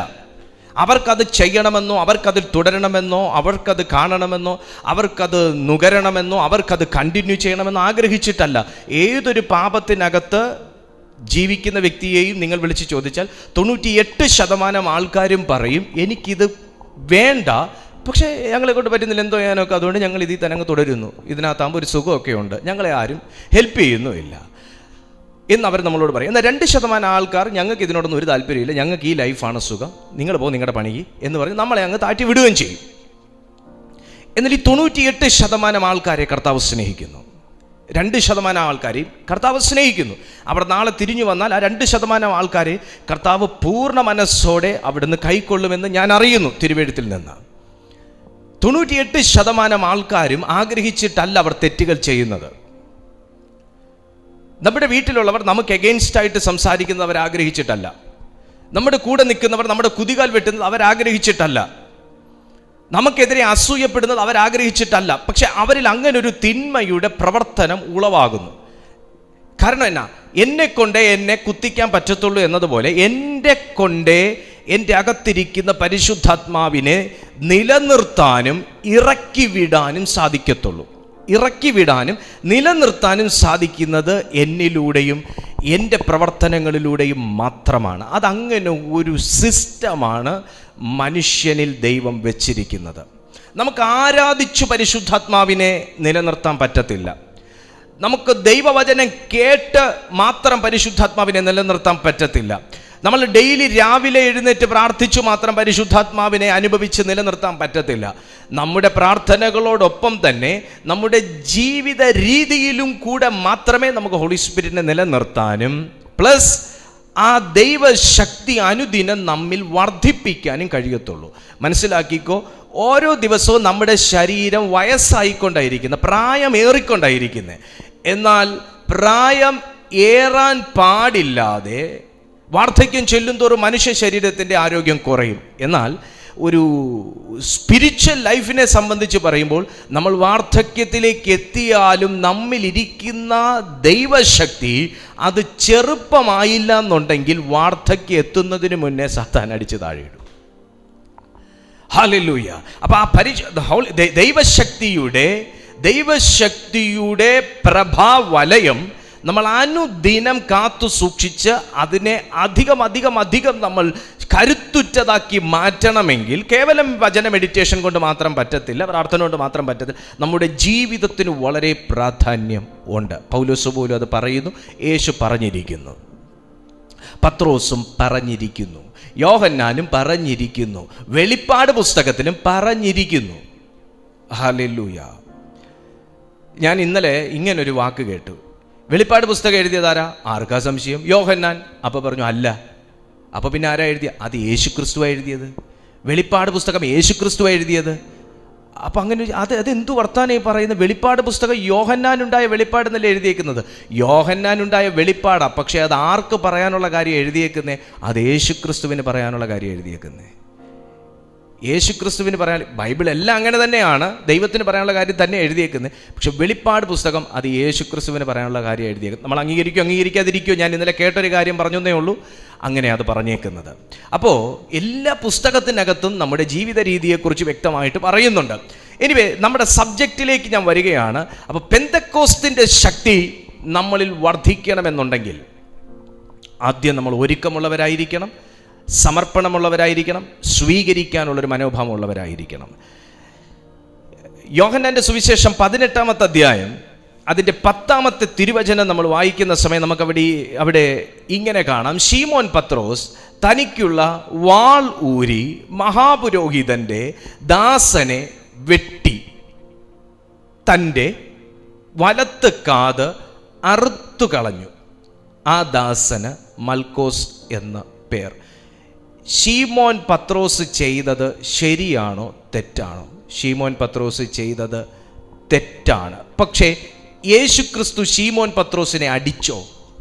അവർക്കത് ചെയ്യണമെന്നോ, അവർക്കതിൽ തുടരണമെന്നോ, അവർക്കത് കാണണമെന്നോ, അവർക്കത് നുകരണമെന്നോ, അവർക്കത് കണ്ടിന്യൂ ചെയ്യണമെന്നോ ആഗ്രഹിച്ചിട്ടല്ല. ഏതൊരു പാപത്തിനകത്ത് ജീവിക്കുന്ന വ്യക്തിയെയും നിങ്ങൾ വിളിച്ച് ചോദിച്ചാൽ 98% ആൾക്കാരും പറയും, എനിക്കിത് വേണ്ട, പക്ഷേ ഞങ്ങളെ കൊണ്ട് പറ്റുന്നില്ല, എന്തോ ചെയ്യാനൊക്കെ, അതുകൊണ്ട് ഞങ്ങൾ ഇതിൽ തന്നെ അങ്ങ് തുടരുന്നു. ഇതിനകത്താകുമ്പോൾ ഒരു സുഖമൊക്കെ ഉണ്ട്, ഞങ്ങളെ ആരും ഹെൽപ്പ് ചെയ്യുന്നുമില്ല എന്നവർ നമ്മളോട് പറയും. എന്നാൽ 2% ആൾക്കാർ ഞങ്ങൾക്ക് ഇതിനോടൊന്നും ഒരു താല്പര്യമില്ല, ഞങ്ങൾക്ക് ഈ ലൈഫാണ് സുഖം, നിങ്ങൾ പോകും നിങ്ങളുടെ പണിക്ക് എന്ന് പറഞ്ഞ് നമ്മളെ അങ്ങ് താറ്റി വിടുകയും ചെയ്യും. എന്നാൽ ഈ 98% ആൾക്കാരെ കർത്താവ് സ്നേഹിക്കുന്നു. 2% ആൾക്കാരെയും കർത്താവ് സ്നേഹിക്കുന്നു. അവർ നാളെ തിരിഞ്ഞു വന്നാൽ ആ 2% ആൾക്കാരെ കർത്താവ് പൂർണ്ണ മനസ്സോടെ അവിടുന്ന് കൈക്കൊള്ളുമെന്ന് ഞാൻ അറിയുന്നു തിരുവെഴുത്തിൽ നിന്ന്. 98% ആൾക്കാരും ആഗ്രഹിച്ചിട്ടല്ല അവർ തെറ്റുകൾ ചെയ്യുന്നത്. നമ്മുടെ വീട്ടിലുള്ളവർ നമുക്ക് എഗെയിൻസ്റ്റായിട്ട് സംസാരിക്കുന്നത് അവരാഗ്രഹിച്ചിട്ടല്ല. നമ്മുടെ കൂടെ നിൽക്കുന്നവർ നമ്മുടെ കുതികാൽ വെട്ടുന്നത് അവരാഗ്രഹിച്ചിട്ടല്ല. നമുക്കെതിരെ അസൂയപ്പെടുന്നത് അവരാഗ്രഹിച്ചിട്ടല്ല. പക്ഷെ അവരിൽ അങ്ങനൊരു തിന്മയുടെ പ്രവർത്തനം ഉളവാകുന്നു. കാരണം എന്നാ? എന്നെ കൊണ്ടേ എന്നെ കുത്തിക്കാൻ പറ്റത്തുള്ളൂ എന്നതുപോലെ എൻ്റെ കൊണ്ടേ എൻ്റെ അകത്തിരിക്കുന്ന പരിശുദ്ധാത്മാവിനെ നിലനിർത്താനും ഇറക്കി വിടാനും സാധിക്കത്തുള്ളൂ. ഇറക്കി വിടാനും നിലനിർത്താനും സാധിക്കുന്നത് എന്നിലൂടെയും എൻ്റെ പ്രവർത്തനങ്ങളിലൂടെയും മാത്രമാണ്. അതങ്ങനെ ഒരു സിസ്റ്റമാണ് മനുഷ്യനിൽ ദൈവം വെച്ചിരിക്കുന്നത്. നമുക്ക് ആരാധിച്ചു പരിശുദ്ധാത്മാവിനെ നിലനിർത്താൻ പറ്റത്തില്ല. നമുക്ക് ദൈവവചനം കേട്ട് മാത്രം പരിശുദ്ധാത്മാവിനെ നിലനിർത്താൻ പറ്റത്തില്ല. നമ്മൾ ഡെയിലി രാവിലെ എഴുന്നേറ്റ് പ്രാർത്ഥിച്ചു മാത്രം പരിശുദ്ധാത്മാവിനെ അനുഭവിച്ച് നിലനിർത്താൻ പറ്റത്തില്ല. നമ്മുടെ പ്രാർത്ഥനകളോടൊപ്പം തന്നെ നമ്മുടെ ജീവിത രീതിയിലും കൂടെ മാത്രമേ നമുക്ക് ഹോളി സ്പിരിറ്റിനെ നിലനിർത്താനും പ്ലസ് ആ ദൈവശക്തി അനുദിനം നമ്മിൽ വർദ്ധിപ്പിക്കാനും കഴിയത്തുള്ളൂ. മനസ്സിലാക്കിക്കോ, ഓരോ ദിവസവും നമ്മുടെ ശരീരം വയസ്സായിക്കൊണ്ടായിരിക്കുന്നത്, പ്രായമേറിക്കൊണ്ടായിരിക്കുന്നത്. എന്നാൽ പ്രായം ഏറാൻ പാടില്ലാതെ വാർദ്ധക്യം ചെല്ലുന്തോറും മനുഷ്യ ശരീരത്തിൻ്റെ ആരോഗ്യം കുറയും. എന്നാൽ ഒരു സ്പിരിച്വൽ ലൈഫിനെ സംബന്ധിച്ച് പറയുമ്പോൾ നമ്മൾ വാർദ്ധക്യത്തിലേക്ക് എത്തിയാലും നമ്മിലിരിക്കുന്ന ദൈവശക്തി അത് ചെറുപ്പമായില്ല എന്നുണ്ടെങ്കിൽ വാർദ്ധക്യം എത്തുന്നതിന് മുന്നേ സാത്താൻ അടിച്ച് താഴെയിടും. ഹല്ലേലൂയ. അപ്പോൾ ആ ദൈവശക്തിയുടെ പ്രഭാവലയം നമ്മൾ അനുദിനം കാത്തു സൂക്ഷിച്ച് അതിനെ അധികം നമ്മൾ കരുത്തുറ്റതാക്കി മാറ്റണമെങ്കിൽ കേവലം വചന മെഡിറ്റേഷൻ കൊണ്ട് മാത്രം പറ്റത്തില്ല, പ്രാർത്ഥന കൊണ്ട് മാത്രം പറ്റത്തില്ല. നമ്മുടെ ജീവിതത്തിന് വളരെ പ്രാധാന്യം ഉണ്ട്. പൗലോസ് പോലും അത് പറയുന്നു, യേശു പറഞ്ഞിരിക്കുന്നു, പത്രോസും പറഞ്ഞിരിക്കുന്നു, യോഹന്നാനും പറഞ്ഞിരിക്കുന്നു, വെളിപ്പാട് പുസ്തകത്തിലും പറഞ്ഞിരിക്കുന്നു. ഹല്ലേലൂയ. ഞാൻ ഇന്നലെ ഇങ്ങനൊരു വാക്ക് കേട്ടു. വെളിപ്പാട് പുസ്തകം എഴുതിയതാരാ? ആർക്കാ സംശയം? യോഹന്നാൻ. അപ്പോൾ പറഞ്ഞു അല്ല. അപ്പോൾ പിന്നെ ആരാ എഴുതിയ? അത് യേശുക്രിസ്തുവാ എഴുതിയത്. വെളിപ്പാട് പുസ്തകം യേശുക്രിസ്തുവാ എഴുതിയത്. അപ്പം അങ്ങനെ അതെന്തു വർത്താനം പറയുന്നത്? വെളിപ്പാട് പുസ്തകം യോഹന്നാനുണ്ടായ വെളിപ്പാടെന്നല്ലേ എഴുതിയേക്കുന്നത്? യോഹന്നാനുണ്ടായ വെളിപ്പാടാ, പക്ഷേ അത് ആർക്ക് പറയാനുള്ള കാര്യം എഴുതിയേക്കുന്നേ? അത് യേശുക്രിസ്തുവിന് പറയാനുള്ള കാര്യം എഴുതിയേക്കുന്നേ. യേശുക്രിസ്തുവിന് പറയാൻ, ബൈബിൾ എല്ലാം അങ്ങനെ തന്നെയാണ്, ദൈവത്തിന് പറയാനുള്ള കാര്യം തന്നെ എഴുതിയേക്കുന്നത്. പക്ഷെ വെളിപ്പാട് പുസ്തകം അത് യേശുക്രിസ്തുവിന് പറയാനുള്ള കാര്യം എഴുതിയേക്കുന്നത്. നമ്മൾ അംഗീകരിക്കാതിരിക്കുമോ? ഞാൻ ഇന്നലെ കേട്ടൊരു കാര്യം പറഞ്ഞേ ഉള്ളൂ, അങ്ങനെ അത് പറഞ്ഞേക്കുന്നത്. അപ്പോൾ എല്ലാ പുസ്തകത്തിനകത്തും നമ്മുടെ ജീവിത രീതിയെക്കുറിച്ച് വ്യക്തമായിട്ട് പറയുന്നുണ്ട്. എനിവേ, നമ്മുടെ സബ്ജക്റ്റിലേക്ക് ഞാൻ വരികയാണ്. അപ്പോൾ പെന്തക്കോസ്തിൻ്റെ ശക്തി നമ്മളിൽ വർദ്ധിക്കണമെന്നുണ്ടെങ്കിൽ ആദ്യം നമ്മൾ ഒരുക്കമുള്ളവരായിരിക്കണം, സമർപ്പണമുള്ളവരായിരിക്കണം, സ്വീകരിക്കാനുള്ളൊരു മനോഭാവമുള്ളവരായിരിക്കണം. യോഹന്നാൻ്റെ സുവിശേഷം 18-ാമത്തെ അധ്യായം അതിൻ്റെ 10-ാമത്തെ തിരുവചനം നമ്മൾ വായിക്കുന്ന സമയം നമുക്ക് അവിടെ ഇങ്ങനെ കാണാം. ശീമോൻ പത്രോസ് തനിക്കുള്ള വാൾ ഊരി മഹാപുരോഹിതൻ്റെ ദാസനെ വെട്ടി തൻ്റെ വലത്ത് കാത് അറുത്തു കളഞ്ഞു. ആ ദാസന് മൽക്കോസ് എന്ന പേർ. ശീമോൻ പത്രോസ് ചെയ്തത് ശരിയാണോ തെറ്റാണോ? ശീമോൻ പത്രോസ് ചെയ്തത് തെറ്റാണ്. പക്ഷേ യേശുക്രിസ്തു ശീമോൻ പത്രോസിനെ അടിച്ചോ?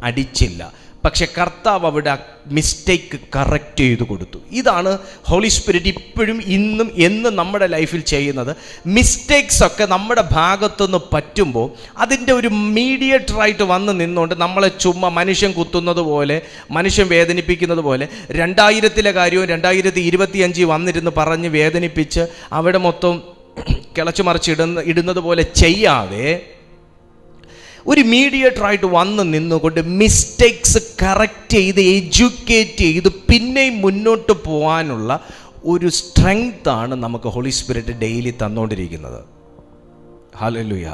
അടിച്ചില്ല. പക്ഷെ കർത്താവ് അവിടെ മിസ്റ്റേക്ക് കറക്റ്റ് ചെയ്തു കൊടുത്തു. ഇതാണ് ഹോളി സ്പിരിറ്റ് ഇപ്പോഴും ഇന്നും എന്നും നമ്മുടെ ലൈഫിൽ ചെയ്യുന്നത്. മിസ്റ്റേക്സ് ഒക്കെ നമ്മുടെ ഭാഗത്തുനിന്ന് പറ്റുമ്പോൾ അതിൻ്റെ ഒരു മീഡിയേറ്ററായിട്ട് വന്ന് നിന്നുകൊണ്ട് നമ്മളെ ചുമ്മാ മനുഷ്യൻ കുത്തുന്നത് പോലെ, മനുഷ്യൻ വേദനിപ്പിക്കുന്നത് പോലെ 2000-ലെ കാര്യവും 2025 വന്നിരുന്ന് പറഞ്ഞ് വേദനിപ്പിച്ച് അവിടെ മൊത്തം കിളച്ചു മറിച്ച് ഇടുന്നത് പോലെ ചെയ്യാതെ ഒരു മീഡിയേറ്ററായിട്ട് വന്ന് നിന്നുകൊണ്ട് മിസ്റ്റേക്സ് കറക്റ്റ് ചെയ്ത് എഡ്യൂക്കേറ്റ് ചെയ്ത് പിന്നെയും മുന്നോട്ട് പോകാനുള്ള ഒരു സ്ട്രെങ്താണ് നമുക്ക് ഹോളി സ്പിരിറ്റ് ഡെയിലി തന്നുകൊണ്ടിരിക്കുന്നത്. ഹല്ലേലൂയ.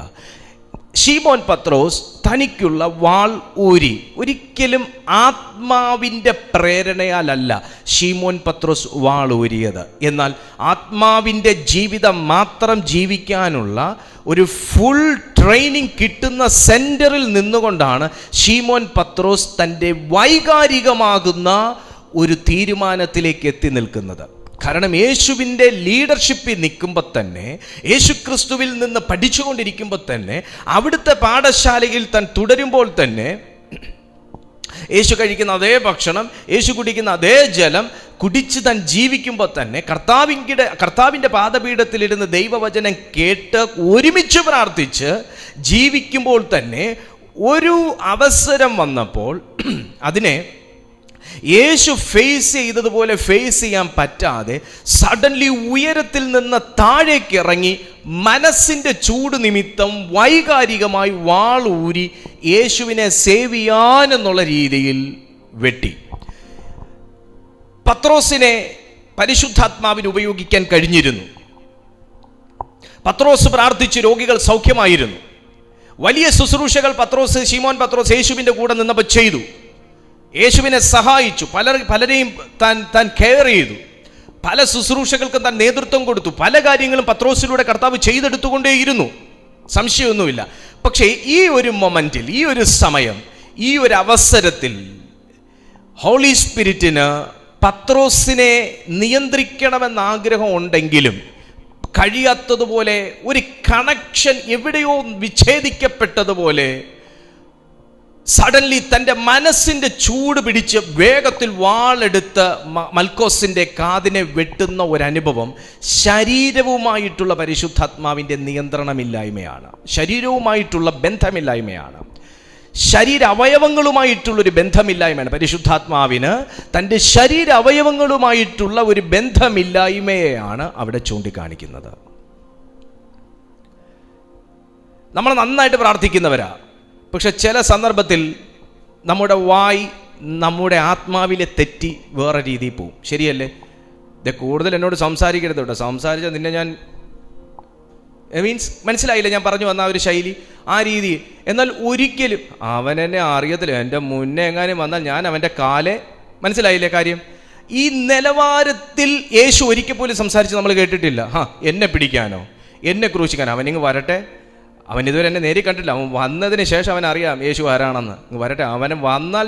ശീമോൻ പത്രോസ് തനിക്കുള്ള വാൾ ഊരി. ഒരിക്കലും ആത്മാവിൻ്റെ പ്രേരണയാലല്ല ശീമോൻ പത്രോസ് വാൾ ഊരിയത്. എന്നാൽ ആത്മാവിൻ്റെ ജീവിതം മാത്രം ജീവിക്കാനുള്ള ഒരു ഫുൾ ട്രെയിനിങ് കിട്ടുന്ന സെൻറ്ററിൽ നിന്നുകൊണ്ടാണ് ശീമോൻ പത്രോസ് തൻ്റെ വൈകാരികമാകുന്ന ഒരു തീരുമാനത്തിലേക്ക് എത്തി നിൽക്കുന്നത്. കാരണം യേശുവിൻ്റെ ലീഡർഷിപ്പിൽ നിൽക്കുമ്പോൾ തന്നെ, യേശുക്രിസ്തുവിൽ നിന്ന് പഠിച്ചുകൊണ്ടിരിക്കുമ്പോൾ തന്നെ, അവിടുത്തെ പാഠശാലയിൽ താൻ തുടരുമ്പോൾ തന്നെ യേശു കഴിക്കുന്ന അതേ ഭക്ഷണം, യേശു കുടിക്കുന്ന അതേ ജലം കുടിച്ച് താൻ ജീവിക്കുമ്പോൾ തന്നെ, കർത്താവിൻ്റെ പാദപീഠത്തിലിരുന്ന് ദൈവവചനം കേട്ട് ഒരുമിച്ച് പ്രാർത്ഥിച്ച് ജീവിക്കുമ്പോൾ തന്നെ ഒരു അവസരം വന്നപ്പോൾ അതിനെ യേശു ഫേസ് ചെയ്തതുപോലെ ഫേസ് ചെയ്യാൻ പറ്റാതെ സഡൻലി ഉയരത്തിൽ നിന്ന് താഴേക്ക് ഇറങ്ങി മനസ്സിൻ്റെ ചൂട് നിമിത്തം വൈകാരികമായി വാൾ ഊരി യേശുവിനെ സേവ് ചെയ്യാനെന്നുള്ള രീതിയിൽ വെട്ടി. പത്രോസിനെ പരിശുദ്ധാത്മാവിന് ഉപയോഗിക്കാൻ കഴിഞ്ഞിരുന്നു. പത്രോസ് പ്രാർത്ഥിച്ച് രോഗികൾ സൗഖ്യമായിരുന്നു. വലിയ ശുശ്രൂഷകൾ ശീമോൻ പത്രോസ് യേശുവിൻ്റെ കൂടെ നിന്നപ്പോൾ ചെയ്തു. യേശുവിനെ സഹായിച്ചു. പലരെയും താൻ കെയർ ചെയ്തു. പല ശുശ്രൂഷകൾക്കും താൻ നേതൃത്വം കൊടുത്തു. പല കാര്യങ്ങളും പത്രോസിലൂടെ കർത്താവ് ചെയ്തെടുത്തുകൊണ്ടേയിരുന്നു, സംശയമൊന്നുമില്ല. പക്ഷേ ഈ ഒരു മൊമെന്റിൽ, ഈ ഒരു സമയം, ഈ ഒരു അവസരത്തിൽ ഹോളി സ്പിരിറ്റിന് പത്രോസിനെ നിയന്ത്രിക്കണമെന്ന ആഗ്രഹം ഉണ്ടെങ്കിലും കഴിയാത്തതുപോലെ, ഒരു കണക്ഷൻ എവിടെയോ വിച്ഛേദിക്കപ്പെട്ടതുപോലെ സഡൻലി തൻ്റെ മനസ്സിൻ്റെ ചൂട് പിടിച്ച് വേഗത്തിൽ വാളെടുത്ത് മൽക്കോസിൻ്റെ കാതിനെ വെട്ടുന്ന ഒരനുഭവം ശരീരവുമായിട്ടുള്ള പരിശുദ്ധാത്മാവിൻ്റെ നിയന്ത്രണമില്ലായ്മയാണ്, ശരീരവുമായിട്ടുള്ള ബന്ധമില്ലായ്മയാണ്, ശരീര അവയവങ്ങളുമായിട്ടുള്ളൊരു ബന്ധമില്ലായ്മയാണ്. പരിശുദ്ധാത്മാവിന് തൻ്റെ ശരീര അവയവങ്ങളുമായിട്ടുള്ള ഒരു ബന്ധമില്ലായ്മയെയാണ് അവിടെ ചൂണ്ടിക്കാണിക്കുന്നത്. നമ്മൾ നന്നായിട്ട് പ്രാർത്ഥിക്കുന്നവരാ, പക്ഷെ ചില സന്ദർഭത്തിൽ നമ്മുടെ വായ് നമ്മുടെ ആത്മാവിലെ തെറ്റി വേറെ രീതിയിൽ പോവും. ശരിയല്ലേ? ഇത് കൂടുതൽ എന്നോട് സംസാരിക്കരുത് കേട്ടോ. സംസാരിച്ചാൽ നിന്നെ ഞാൻ മനസ്സിലായില്ല ഞാൻ പറഞ്ഞു വന്ന ആ ഒരു ശൈലി, ആ രീതി. എന്നാൽ ഒരിക്കലും അവനെന്നെ അറിയത്തില്ല. എൻ്റെ മുന്നേ എങ്ങാനും വന്നാൽ ഞാൻ അവൻ്റെ കാലെ, മനസ്സിലായില്ലേ കാര്യം? ഈ നിലവാരത്തിൽ യേശു ഒരിക്കൽ പോലും സംസാരിച്ച് നമ്മൾ കേട്ടിട്ടില്ല. എന്നെ പിടിക്കാനോ, എന്നെ ക്രൂശിക്കാനോ? അവനിങ്ങ് വരട്ടെ. അവൻ ഇതുവരെ എന്നെ നേരി കണ്ടില്ല. അവൻ വന്നതിന് ശേഷം അവൻ അറിയാം യേശു ആരാണെന്ന്. വരട്ടെ, അവൻ വന്നാൽ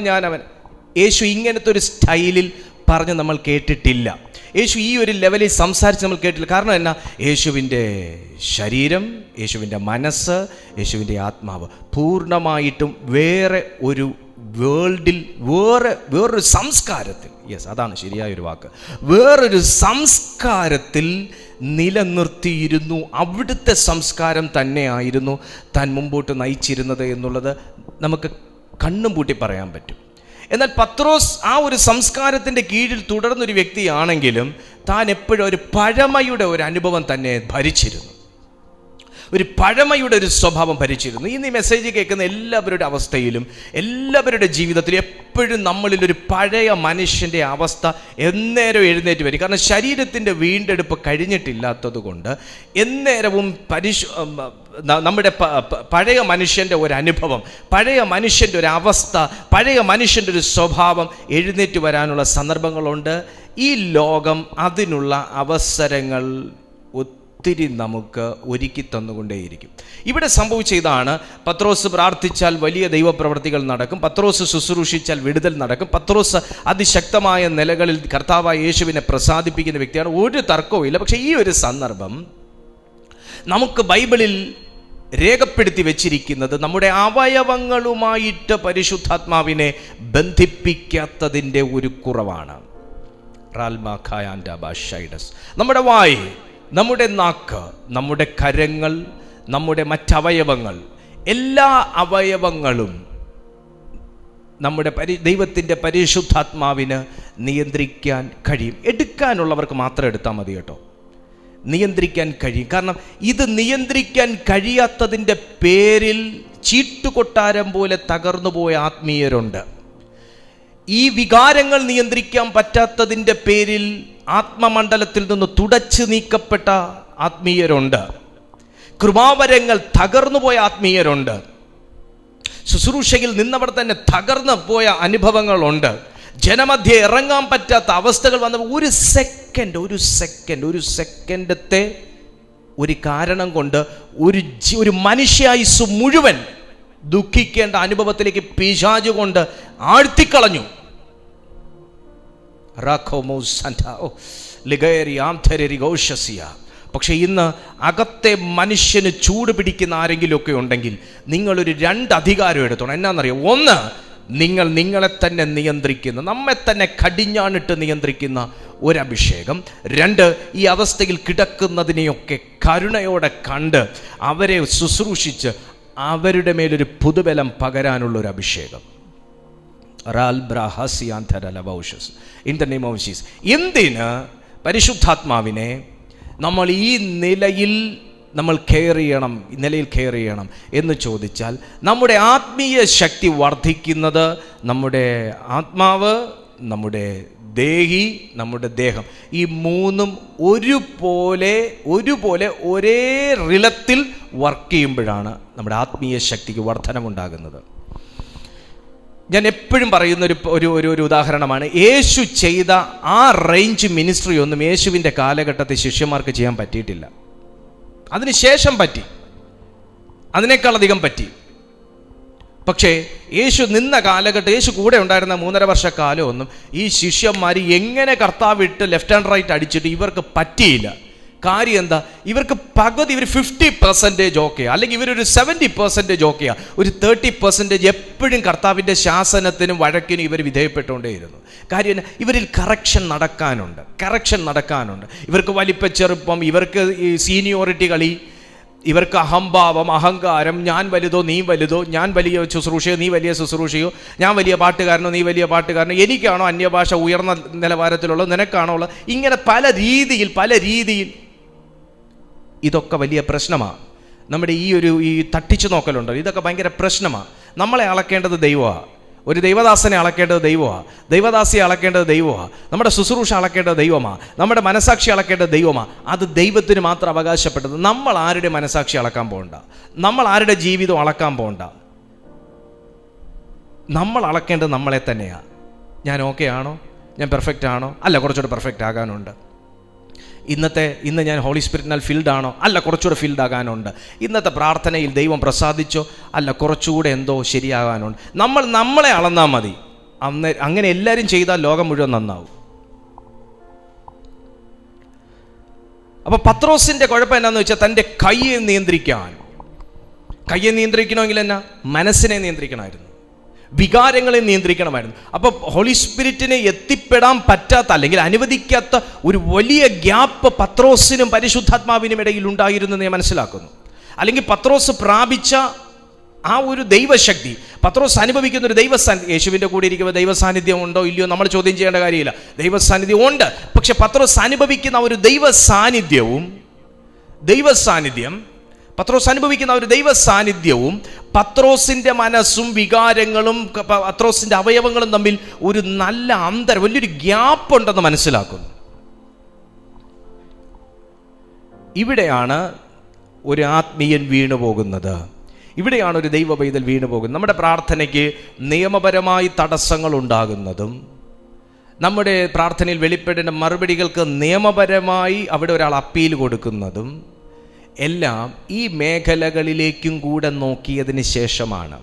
യേശു ഇങ്ങനത്തെ ഒരു സ്റ്റൈലിൽ പറഞ്ഞ് നമ്മൾ കേട്ടിട്ടില്ല. യേശു ഈ ഒരു ലെവലിൽ സംസാരിച്ച് നമ്മൾ കേട്ടില്ല. കാരണം എന്നാ? യേശുവിൻ്റെ ശരീരം, യേശുവിൻ്റെ മനസ്സ്, യേശുവിൻ്റെ ആത്മാവ് പൂർണ്ണമായിട്ടും വേറെ ഒരു വേൾഡിൽ, വേറൊരു സംസ്കാരത്തിൽ, അതാണ് ശരിയായൊരു വാക്ക്, വേറൊരു സംസ്കാരത്തിൽ നിലനിർത്തിയിരുന്നു. അവിടുത്തെ സംസ്കാരം തന്നെയായിരുന്നു താൻ മുമ്പോട്ട് നയിച്ചിരുന്നത് എന്നുള്ളത് നമുക്ക് കണ്ണും പൂട്ടി പറയാൻ പറ്റും. എന്നാൽ പത്രോസ് ആ ഒരു സംസ്കാരത്തിൻ്റെ കീഴിൽ തുടർന്നൊരു വ്യക്തിയാണെങ്കിലും താൻ എപ്പോഴും ഒരു പഴമയുടെ ഒരു അനുഭവം തന്നെ ഭരിച്ചിരുന്നു, ഒരു പഴമയുടെ ഒരു സ്വഭാവം ഭരിച്ചിരുന്നു. ഇന്ന് ഈ മെസ്സേജ് കേൾക്കുന്ന എല്ലാവരുടെ അവസ്ഥയിലും, എല്ലാവരുടെ ജീവിതത്തിലും എപ്പോഴും നമ്മളിലൊരു പഴയ മനുഷ്യൻ്റെ അവസ്ഥ എന്നേരം എഴുന്നേറ്റ് വരും. കാരണം ശരീരത്തിൻ്റെ വീണ്ടെടുപ്പ് കഴിഞ്ഞിട്ടില്ലാത്തത് കൊണ്ട് എന്നേരവും നമ്മുടെ പഴയ മനുഷ്യൻ്റെ ഒരു അനുഭവം, പഴയ മനുഷ്യൻ്റെ ഒരു അവസ്ഥ, പഴയ മനുഷ്യൻ്റെ ഒരു സ്വഭാവം എഴുന്നേറ്റ് വരാനുള്ള സന്ദർഭങ്ങളുണ്ട്. ഈ ലോകം അതിനുള്ള അവസരങ്ങൾ ഒത്തിരി നമുക്ക് ഒരുക്കി തന്നുകൊണ്ടേയിരിക്കും. ഇവിടെ സംഭവിച്ച ഇതാണ്: പത്രോസ് പ്രാർത്ഥിച്ചാൽ വലിയ ദൈവപ്രവൃത്തികൾ നടക്കും, പത്രോസ് ശുശ്രൂഷിച്ചാൽ വിടുതൽ നടക്കും, പത്രോസ് അതിശക്തമായ നിലകളിൽ കർത്താവായ യേശുവിനെ പ്രസാദിപ്പിക്കുന്ന വ്യക്തിയാണ്, ഒരു തർക്കവും ഇല്ല. പക്ഷേ ഈ ഒരു സന്ദർഭം നമുക്ക് ബൈബിളിൽ രേഖപ്പെടുത്തി വെച്ചിരിക്കുന്നത് നമ്മുടെ അവയവങ്ങളുമായിട്ട് പരിശുദ്ധാത്മാവിനെ ബന്ധിപ്പിക്കാത്തതിൻ്റെ ഒരു കുറവാണ്. നമ്മുടെ വായ്, നമ്മുടെ നാക്ക്, നമ്മുടെ കരങ്ങൾ, നമ്മുടെ മറ്റവയവങ്ങൾ, എല്ലാ അവയവങ്ങളും നമ്മുടെ ദൈവത്തിൻ്റെ പരിശുദ്ധാത്മാവിന് നിയന്ത്രിക്കാൻ കഴിയും. എടുക്കാനുള്ളവർക്ക് മാത്രം എടുത്താൽ മതി കേട്ടോ. നിയന്ത്രിക്കാൻ കഴിയും. കാരണം ഇത് നിയന്ത്രിക്കാൻ കഴിയാത്തതിൻ്റെ പേരിൽ ചീട്ടുകൊട്ടാരം പോലെ തകർന്നുപോയ ആത്മീയരുണ്ട്. ഈ വികാരങ്ങൾ നിയന്ത്രിക്കാൻ പറ്റാത്തതിൻ്റെ പേരിൽ ആത്മമണ്ഡലത്തിൽ നിന്ന് തുടച്ചു നീക്കപ്പെട്ട ആത്മീയരുണ്ട്. കൃപാവരങ്ങൾ തകർന്നുപോയ ആത്മീയരുണ്ട്. ശുശ്രൂഷയിൽ നിന്നവർ തന്നെ തകർന്നു പോയ അനുഭവങ്ങളുണ്ട്. ജനമധ്യേ ഇറങ്ങാൻ പറ്റാത്ത അവസ്ഥകൾ വന്ന ഒരു സെക്കൻഡത്തെ ഒരു കാരണം കൊണ്ട് ഒരു മനുഷ്യായുസ് മുഴുവൻ ദുഃഖിക്കേണ്ട അനുഭവത്തിലേക്ക് പിശാച് കൊണ്ട് ആഴ്ത്തിക്കളഞ്ഞു. പക്ഷെ ഇന്ന് അകത്തെ മനുഷ്യന് ചൂട് പിടിക്കുന്ന ആരെങ്കിലുമൊക്കെ ഉണ്ടെങ്കിൽ നിങ്ങളൊരു 2 അധികാരം എടുത്തോണം. എന്നാന്നറിയാം? ഒന്ന്, നിങ്ങൾ നിങ്ങളെ തന്നെ നിയന്ത്രിക്കുന്ന, നമ്മെ തന്നെ കടിഞ്ഞാണിട്ട് നിയന്ത്രിക്കുന്ന ഒരഭിഷേകം. 2, ഈ അവസ്ഥയിൽ കിടക്കുന്നതിനെയൊക്കെ കരുണയോടെ കണ്ട് അവരെ ശുശ്രൂഷിച്ച് അവരുടെ മേലൊരു പുതുബലം പകരാനുള്ളൊരു അഭിഷേകം. എന്തിന് പരിശുദ്ധാത്മാവിനെ നമ്മൾ ഈ നിലയിൽ കെയർ ചെയ്യണം എന്ന് ചോദിച്ചാൽ, നമ്മുടെ ആത്മീയ ശക്തി വർദ്ധിക്കുന്നത് നമ്മുടെ ആത്മാവ്, നമ്മുടെ ദേഹി, നമ്മുടെ ദേഹം. ഈ മൂന്നും ഒരുപോലെ ഒരേ റിലത്തിൽ വർക്ക് ചെയ്യുമ്പോഴാണ് നമ്മുടെ ആത്മീയ ശക്തിക്ക് വർധനമുണ്ടാകുന്നത്. ഞാൻ എപ്പോഴും പറയുന്ന ഒരു ഉദാഹരണമാണ്, യേശു ചെയ്ത ആ റേഞ്ച് മിനിസ്ട്രി ഒന്നും യേശുവിൻ്റെ കാലഘട്ടത്തിൽ ശിഷ്യന്മാർക്ക് ചെയ്യാൻ പറ്റിയിട്ടില്ല. അതിനുശേഷം പറ്റി, അതിനേക്കാളധികം പറ്റി. പക്ഷേ യേശു നിന്ന കാലഘട്ടം, യേശു കൂടെ ഉണ്ടായിരുന്ന 3.5 വർഷക്കാലമൊന്നും ഈ ശിഷ്യന്മാർ എങ്ങനെ കർത്താവ് ഇട്ട് ലെഫ്റ്റ് ആൻഡ് റൈറ്റ് അടിച്ചിട്ട് ഇവർക്ക് പറ്റിയില്ല. കാര്യം എന്താ? ഇവർക്ക് പകുതി, ഇവർ 50% ഓക്കെയാണ്, അല്ലെങ്കിൽ ഇവരൊരു 70% ഓക്കെയാണ്, ഒരു 30% എപ്പോഴും കർത്താവിൻ്റെ ശാസനത്തിനും വഴക്കിനും ഇവർ വിധേയപ്പെട്ടുകൊണ്ടേയിരുന്നു. കാര്യം എന്നാ? ഇവരിൽ കറക്ഷൻ നടക്കാനുണ്ട്. ഇവർക്ക് വലിപ്പച്ചെറുപ്പം, ഇവർക്ക് ഈ സീനിയോറിറ്റി കളി, ഇവർക്ക് അഹംഭാവം, അഹങ്കാരം, ഞാൻ വലുതോ നീ വലുതോ, ഞാൻ വലിയ ശുശ്രൂഷയോ നീ വലിയ ശുശ്രൂഷയോ, ഞാൻ വലിയ പാട്ടുകാരനോ നീ വലിയ പാട്ടുകാരനോ, എനിക്കാണോ അന്യഭാഷ ഉയർന്ന നിലവാരത്തിലുള്ളത്, നിനക്കാണോ ഉള്ളത്, ഇങ്ങനെ പല രീതിയിൽ ഇതൊക്കെ വലിയ പ്രശ്നമാണ്. നമ്മുടെ ഈ തട്ടിച്ചു നോക്കലുണ്ടോ, ഇതൊക്കെ ഭയങ്കര പ്രശ്നമാണ്. നമ്മളെ അളക്കേണ്ടത് ദൈവമാണ്, ഒരു ദൈവദാസനെ അളക്കേണ്ടത് ദൈവമാണ്, ദൈവദാസിയെ അളക്കേണ്ടത് ദൈവമാണ്, നമ്മുടെ ശുശ്രൂഷ അളക്കേണ്ടത് ദൈവമാണ്, നമ്മുടെ മനസാക്ഷി അളക്കേണ്ടത് ദൈവമാണ്. അത് ദൈവത്തിന് മാത്രം അവകാശപ്പെട്ടത്. നമ്മൾ ആരുടെ മനസാക്ഷി അളക്കാൻ പോകണ്ട, നമ്മൾ ആരുടെ ജീവിതം അളക്കാൻ പോകണ്ട. നമ്മൾ അളക്കേണ്ടത് നമ്മളെ തന്നെയാണ്. ഞാൻ ഓക്കെ ആണോ? ഞാൻ പെർഫെക്റ്റ് ആണോ? അല്ല, കുറച്ചുകൂടെ പെർഫെക്റ്റ് ആകാനുണ്ട്. ഇന്ന് ഞാൻ ഹോളി സ്പിരിറ്റിനാൽ ഫിൽഡ് ആണോ? അല്ല, കുറച്ചുകൂടെ ഫിൽഡ് ആകാനുണ്ട്. ഇന്നത്തെ പ്രാർത്ഥനയിൽ ദൈവം പ്രസാദിച്ചോ? അല്ല, കുറച്ചുകൂടെ എന്തോ ശരിയാകാനുണ്ട്. നമ്മളെ അളന്നാൽ മതി. അങ്ങനെ എല്ലാവരും ചെയ്താൽ ലോകം മുഴുവൻ നന്നാവും. അപ്പോൾ പത്രോസിൻ്റെ കുഴപ്പം എന്നാന്ന് വെച്ചാൽ തൻ്റെ കയ്യെ നിയന്ത്രിക്കണമെങ്കിൽ എന്നാ? മനസ്സിനെ നിയന്ത്രിക്കണമായിരുന്നു, വികാരങ്ങളെ നിയന്ത്രിക്കണമായിരുന്നു. അപ്പോൾ ഹോളി സ്പിരിറ്റിനെ എത്തിപ്പെടാൻ പറ്റാത്ത, അല്ലെങ്കിൽ അനുവദിക്കാത്ത ഒരു വലിയ ഗ്യാപ്പ് പത്രോസിനും പരിശുദ്ധാത്മാവിനും ഇടയിൽ ഉണ്ടായിരുന്നു എന്ന് ഞാൻ മനസ്സിലാക്കുന്നു. അല്ലെങ്കിൽ പത്രോസ് പ്രാപിച്ച ആ ഒരു ദൈവശക്തി, പത്രോസ് അനുഭവിക്കുന്ന ഒരു ദൈവസാന്നിധ്യം, യേശുവിൻ്റെ കൂടെ ഇരിക്കുമ്പോൾ ദൈവസാന്നിധ്യം ഉണ്ടോ ഇല്ലയോ നമ്മൾ ചോദ്യം ചെയ്യേണ്ട കാര്യമില്ല. ദൈവസാന്നിധ്യം ഉണ്ട്. പക്ഷെ പത്രോസ് അനുഭവിക്കുന്ന ഒരു പത്രോസ് അനുഭവിക്കുന്ന ഒരു ദൈവ സാന്നിധ്യവും പത്രോസിൻ്റെ മനസ്സും വികാരങ്ങളും പത്രോസിൻ്റെ അവയവങ്ങളും തമ്മിൽ ഒരു നല്ല വലിയൊരു ഗ്യാപ്പ് ഉണ്ടെന്ന് മനസ്സിലാക്കുന്നു. ഇവിടെയാണ് ഒരു ആത്മീയൻ വീണു പോകുന്നത്. ഇവിടെയാണ് ഒരു ദൈവ പൈതൽ വീണു പോകുന്നത്. നമ്മുടെ പ്രാർത്ഥനയ്ക്ക് നിയമപരമായി തടസ്സങ്ങൾ ഉണ്ടാകുന്നതും, നമ്മുടെ പ്രാർത്ഥനയിൽ വെളിപ്പെടേണ്ട മറുപടികൾക്ക് നിയമപരമായി അവിടെ ഒരാൾ അപ്പീൽ കൊടുക്കുന്നതും എല്ലാം ഈ മേഖലകളിലേക്കും കൂടെ നോക്കിയതിന് ശേഷമാണ്.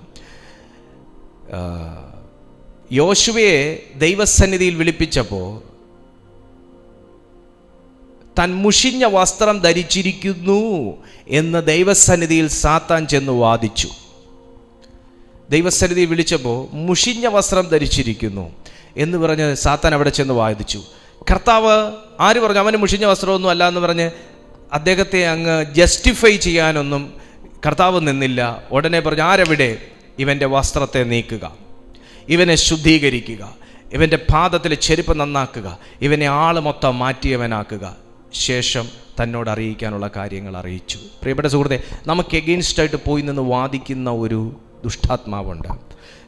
യോശുവയെ ദൈവസന്നിധിയിൽ വിളിപ്പിച്ചപ്പോൾ താൻ മുഷിഞ്ഞ വസ്ത്രം ധരിച്ചിരിക്കുന്നു എന്ന് ദൈവസന്നിധിയിൽ സാത്താൻ ചെന്ന് വാദിച്ചു. ദൈവസന്നിധിയിൽ വിളിച്ചപ്പോൾ മുഷിഞ്ഞ വസ്ത്രം ധരിച്ചിരിക്കുന്നു എന്ന് പറഞ്ഞ് സാത്താൻ അവിടെ ചെന്ന് വാദിച്ചു. കർത്താവ് ആര് പറഞ്ഞു? അവന് മുഷിഞ്ഞ വസ്ത്രമൊന്നും അല്ല എന്ന് പറഞ്ഞ് അദ്ദേഹത്തെ അങ്ങ് ജസ്റ്റിഫൈ ചെയ്യാനൊന്നും കർത്താവ് നിന്നില്ല. ഉടനെ പറഞ്ഞു, ആരെവിടെ? ഇവൻ്റെ വസ്ത്രത്തെ നീക്കുക, ഇവനെ ശുദ്ധീകരിക്കുക, ഇവൻ്റെ പാദത്തിലെ ചെരുപ്പ് നന്നാക്കുക, ഇവനെ ആൾ മൊത്തം മാറ്റിയവനാക്കുക, ശേഷം തന്നോട് അറിയിക്കാനുള്ള കാര്യങ്ങൾ അറിയിച്ചു. പ്രിയപ്പെട്ട സുഹൃത്തെ, നമുക്ക് എഗെയിൻസ്റ്റായിട്ട് പോയി നിന്ന് വാദിക്കുന്ന ഒരു ദുഷ്ടാത്മാവുണ്ട്.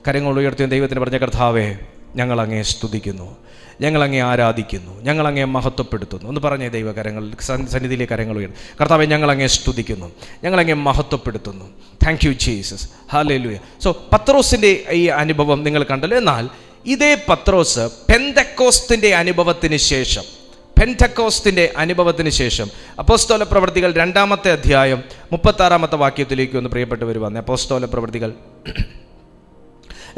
കരങ്ങൾ ഉയർത്തിയ ദൈവത്തിന് പറഞ്ഞ, കർത്താവേ, ഞങ്ങളങ്ങേ സ്തുതിക്കുന്നു, ഞങ്ങളങ്ങേ ആരാധിക്കുന്നു, ഞങ്ങളങ്ങേ മഹത്വപ്പെടുത്തുന്നു. ഒന്ന് പറഞ്ഞേ ദൈവകരങ്ങൾ സന്നിധിയിലെ കരങ്ങൾ ഉയർന്നു. കർത്താവേ, ഞങ്ങളങ്ങേ സ്തുതിക്കുന്നു, ഞങ്ങളങ്ങേ മഹത്വപ്പെടുത്തുന്നു. Thank you Jesus, hallelujah. So പത്രോസിൻ്റെ ഈ അനുഭവം നിങ്ങൾ കണ്ടല്ലോ. എന്നാൽ ഇതേ പത്രോസ് പെന്തക്കോസ്തിൻ്റെ അനുഭവത്തിന് ശേഷം അപ്പോസ്തല പ്രവൃത്തികൾ 2-ാമത്തെ അധ്യായം 36-ാമത്തെ വാക്യത്തിലേക്ക് ഒന്ന് പ്രിയപ്പെട്ടവർ വന്നേ. അപ്പോസ്തല പ്രവൃത്തികൾ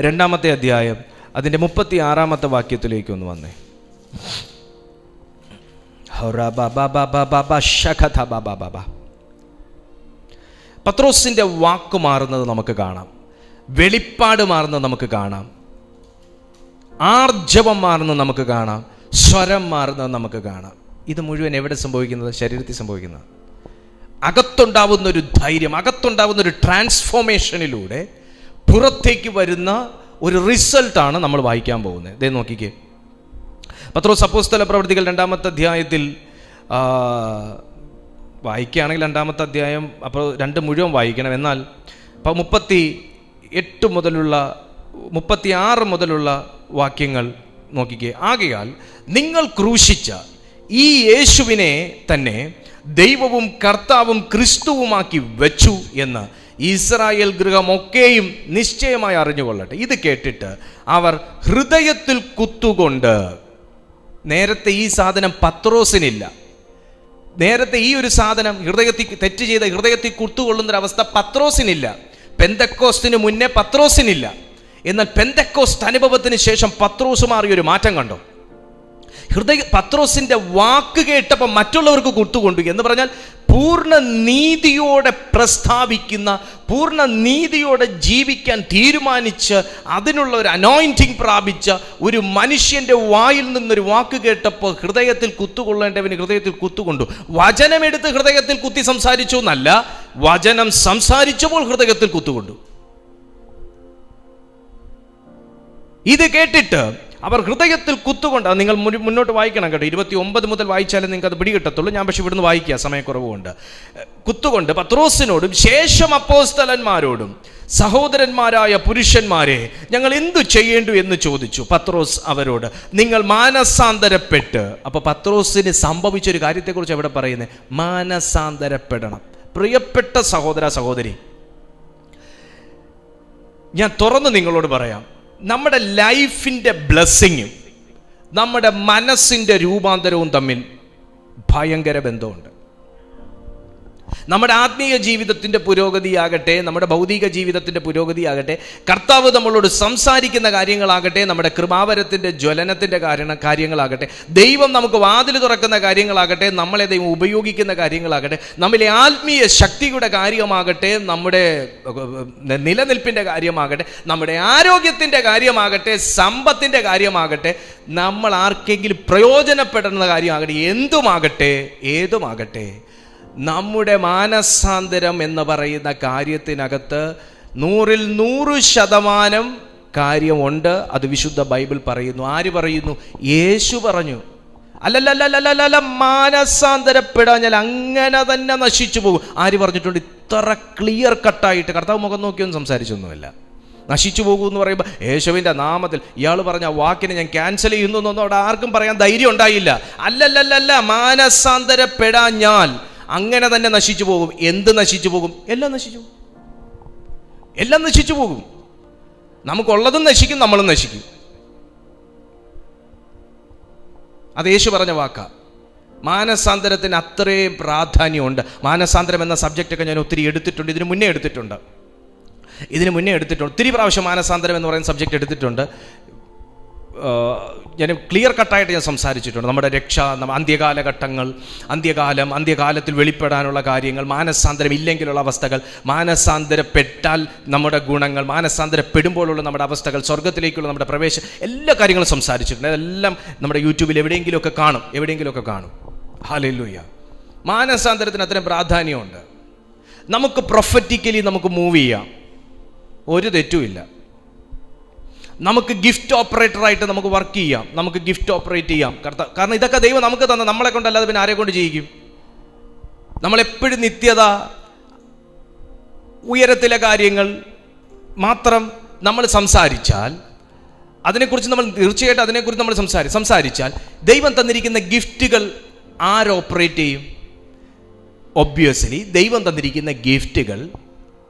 2-ാമത്തെ അധ്യായം അതിൻ്റെ 36-ാമത്തെ വാക്യത്തിലേക്ക് ഒന്ന് വന്നേ. പത്രോസിൻ്റെ വാക്ക് മാറുന്നത് നമുക്ക് കാണാം, വെളിപ്പാട് മാറുന്നത് നമുക്ക് കാണാം, ആർജവം മാറുന്നത് നമുക്ക് കാണാം, സ്വരം മാറുന്നത് നമുക്ക് കാണാം. ഇത് മുഴുവൻ എവിടെ സംഭവിക്കുന്നത്? ശരീരത്തിൽ സംഭവിക്കുന്നത്. അകത്തുണ്ടാവുന്നൊരു ധൈര്യം, അകത്തുണ്ടാവുന്നൊരു ട്രാൻസ്ഫോർമേഷനിലൂടെ പുറത്തേക്ക് വരുന്ന ഒരു റിസൾട്ടാണ് നമ്മൾ വായിക്കാൻ പോകുന്നത്. ഇതേ നോക്കിക്കേ. പത്രോസ് അപ്പോസ്തല പ്രവൃത്തികൾ 2-ാമത്തെ അധ്യായത്തിൽ വായിക്കുകയാണെങ്കിൽ 2-ാമത്തെ അധ്യായം അപ്പോൾ 2 മുഴുവൻ വായിക്കണം. എന്നാൽ 38 മുതലുള്ള 36 മുതലുള്ള വാക്യങ്ങൾ നോക്കിക്കേ, ആകയാൽ നിങ്ങൾ ക്രൂശിച്ച ഈ യേശുവിനെ തന്നെ ദൈവവും കർത്താവും ക്രിസ്തുവുമാക്കി വെച്ചു എന്ന് ഇസ്രായേൽ ഗൃഹമൊക്കെയും നിശ്ചയമായി അറിഞ്ഞുകൊള്ളട്ടെ. ഇത് കേട്ടിട്ട് അവർ ഹൃദയത്തിൽ കുത്തുകൊണ്ട്, നേരത്തെ ഈ സാധനം പത്രോസിനില്ല, നേരത്തെ ഈ ഒരു സാധനം തെറ്റ് ചെയ്ത ഹൃദയത്തിൽ കുത്തുകൊള്ളുന്നൊരവസ്ഥ പത്രോസിനില്ല. പെന്തക്കോസ്തിന് മുന്നേ പത്രോസിനില്ല. എന്നാൽ പെന്തക്കോസ്റ്റ് അനുഭവത്തിന് ശേഷം പത്രോസ് മാറിയൊരു മാറ്റം കണ്ടോ? പത്രോസിന്റെ വാക്ക് കേട്ടപ്പോൾ മറ്റുള്ളവർക്ക് കുത്തുകൊണ്ടു എന്ന് പറഞ്ഞാൽ പൂർണ്ണ നീതിയോടെ പ്രസ്താവിക്കുന്ന, പൂർണ്ണ നീതിയോടെ ജീവിക്കാൻ തീരുമാനിച്ച് അതിനുള്ള ഒരു അനോയിന്റിങ് പ്രാപിച്ച ഒരു മനുഷ്യന്റെ വായിൽ നിന്നൊരു വാക്ക് കേട്ടപ്പോൾ ഹൃദയത്തിൽ കുത്തുകൊള്ളേണ്ടവന് ഹൃദയത്തിൽ കുത്തുകൊണ്ടു. വചനമെടുത്ത് ഹൃദയത്തിൽ കുത്തി സംസാരിച്ചു എന്നല്ല, വചനം സംസാരിച്ചപ്പോൾ ഹൃദയത്തിൽ കുത്തുകൊണ്ടു. ഇത് കേട്ടിട്ട് അവർ ഹൃദയത്തിൽ കുത്തുകൊണ്ട്, നിങ്ങൾ മുന്നോട്ട് വായിക്കണം കേട്ടോ, 29 മുതൽ വായിച്ചാലേ നിങ്ങൾക്ക് അത് പിടികിട്ടത്തുള്ളൂ. ഞാൻ പക്ഷെ ഇവിടുന്ന് വായിക്കുക, സമയക്കുറവുകൊണ്ട്. കുത്തുകൊണ്ട് പത്രോസിനോടും ശേഷം അപ്പോസ്തലന്മാരോടും, സഹോദരന്മാരായ പുരുഷന്മാരെ, ഞങ്ങൾ എന്തു ചെയ്യേണ്ടു എന്ന് ചോദിച്ചു. പത്രോസ് അവരോട്, നിങ്ങൾ മാനസാന്തരപ്പെട്ട്. അപ്പൊ പത്രോസിന് സംഭവിച്ചൊരു കാര്യത്തെക്കുറിച്ച് എവിടെ പറയുന്നത്? മാനസാന്തരപ്പെടണം. പ്രിയപ്പെട്ട സഹോദര സഹോദരി, ഞാൻ തുറന്ന് നിങ്ങളോട് പറയാം, നമ്മുടെ ലൈഫിൻ്റെ ബ്ലെസ്സിങ്ങും നമ്മുടെ മനസ്സിൻ്റെ രൂപാന്തരവും തമ്മിൽ ഭയങ്കര ബന്ധമുണ്ട്. നമ്മുടെ ആത്മീയ ജീവിതത്തിൻ്റെ പുരോഗതിയാകട്ടെ, നമ്മുടെ ഭൗതിക ജീവിതത്തിൻ്റെ പുരോഗതിയാകട്ടെ, കർത്താവ് നമ്മളോട് സംസാരിക്കുന്ന കാര്യങ്ങളാകട്ടെ, നമ്മുടെ കൃപാവരത്തിൻ്റെ ജ്വലനത്തിൻ്റെ കാര്യങ്ങളാകട്ടെ, ദൈവം നമുക്ക് വാതിൽ തുറക്കുന്ന കാര്യങ്ങളാകട്ടെ, നമ്മളെ ദൈവം ഉപയോഗിക്കുന്ന കാര്യങ്ങളാകട്ടെ, നമ്മിലെ ആത്മീയ ശക്തിയുടെ കാര്യമാകട്ടെ, നമ്മുടെ നിലനിൽപ്പിൻ്റെ കാര്യമാകട്ടെ, നമ്മുടെ ആരോഗ്യത്തിൻ്റെ കാര്യമാകട്ടെ, സമ്പത്തിൻ്റെ കാര്യമാകട്ടെ, നമ്മൾ ആർക്കെങ്കിലും പ്രയോജനപ്പെടുന്ന കാര്യമാകട്ടെ, ഏതുമാകട്ടെ, നമ്മുടെ മാനസാന്തരം എന്ന് പറയുന്ന കാര്യത്തിനകത്ത് 100% കാര്യമുണ്ട്. അത് വിശുദ്ധ ബൈബിൾ പറയുന്നു. ആര് പറയുന്നു? യേശു പറഞ്ഞു. അല്ലല്ല, മാനസാന്തരപ്പെടാഞ്ഞാൽ അങ്ങനെ തന്നെ നശിച്ചു പോകും. ആര് പറഞ്ഞിട്ടുണ്ട്? ഇത്ര ക്ലിയർ കട്ടായിട്ട് കർത്താവ് മുഖം നോക്കിയൊന്നും സംസാരിച്ചൊന്നുമില്ല. നശിച്ചു പോകും എന്ന് പറയുമ്പോൾ യേശുവിൻ്റെ നാമത്തിൽ ഇയാൾ പറഞ്ഞ വാക്കിനെ ഞാൻ ക്യാൻസൽ ചെയ്യുന്നു എന്നൊന്നും അവിടെ ആർക്കും പറയാൻ ധൈര്യം ഉണ്ടായില്ല. അല്ലല്ല, മാനസാന്തരപ്പെടാഞ്ഞാൽ അങ്ങനെ തന്നെ നശിച്ചു പോകും. എന്ത് നശിച്ചു പോകും? എല്ലാം നശിച്ചു പോകും. നമുക്കുള്ളതും നശിക്കും, നമ്മളും നശിക്കും. അത് യേശു പറഞ്ഞ വാക്കാ. മാനസാന്തരത്തിന് അത്രയും പ്രാധാന്യമുണ്ട്. മാനസാന്തരം എന്ന സബ്ജക്റ്റൊക്കെ ഞാൻ ഒത്തിരി എടുത്തിട്ടുണ്ട്, ഇതിനു മുന്നേ എടുത്തിട്ടുണ്ട്. ഒത്തിരി പ്രാവശ്യം മാനസാന്തരം എന്ന് പറയുന്ന സബ്ജക്റ്റ് എടുത്തിട്ടുണ്ട്. ഞാൻ ക്ലിയർ കട്ടായിട്ട് ഞാൻ സംസാരിച്ചിട്ടുണ്ട്. നമ്മുടെ രക്ഷ, അന്ത്യകാലഘട്ടങ്ങൾ, അന്ത്യകാലത്തിൽ വെളിപ്പെടാനുള്ള കാര്യങ്ങൾ, മാനസാന്തരം ഇല്ലെങ്കിലുള്ള അവസ്ഥകൾ, മാനസാന്തരപ്പെട്ടാൽ നമ്മുടെ ഗുണങ്ങൾ, മാനസാന്തരപ്പെടുമ്പോഴുള്ള നമ്മുടെ അവസ്ഥകൾ, സ്വർഗത്തിലേക്കുള്ള നമ്മുടെ പ്രവേശം, എല്ലാ കാര്യങ്ങളും സംസാരിച്ചിട്ടുണ്ട്. അതെല്ലാം നമ്മുടെ യൂട്യൂബിൽ എവിടെയെങ്കിലുമൊക്കെ കാണും. ഹല്ലേലൂയ. മാനസാന്തരത്തിന് അത്രയും പ്രാധാന്യമുണ്ട്. നമുക്ക് പ്രൊഫറ്റിക്കലി നമുക്ക് മൂവ് ചെയ്യാം, ഒരു തെറ്റുമില്ല. നമുക്ക് ഗിഫ്റ്റ് ഓപ്പറേറ്ററായിട്ട് നമുക്ക് വർക്ക് ചെയ്യാം, നമുക്ക് ഗിഫ്റ്റ് ഓപ്പറേറ്റ് ചെയ്യാം. കാരണം ഇതൊക്കെ ദൈവം നമുക്ക് തന്ന, നമ്മളെ കൊണ്ടല്ലാതെ പിന്നെ ആരെ കൊണ്ട് ചെയ്യിക്കും? നമ്മളെപ്പോഴും നിത്യത, ഉയരത്തിലെ കാര്യങ്ങൾ മാത്രം നമ്മൾ സംസാരിച്ചാൽ, തീർച്ചയായിട്ടും നമ്മൾ സംസാരിച്ചാൽ ദൈവം തന്നിരിക്കുന്ന ഗിഫ്റ്റുകൾ ആര് ഓപ്പറേറ്റ് ചെയ്യും? ഒബ്വിയസ്ലി ദൈവം തന്നിരിക്കുന്ന ഗിഫ്റ്റുകൾ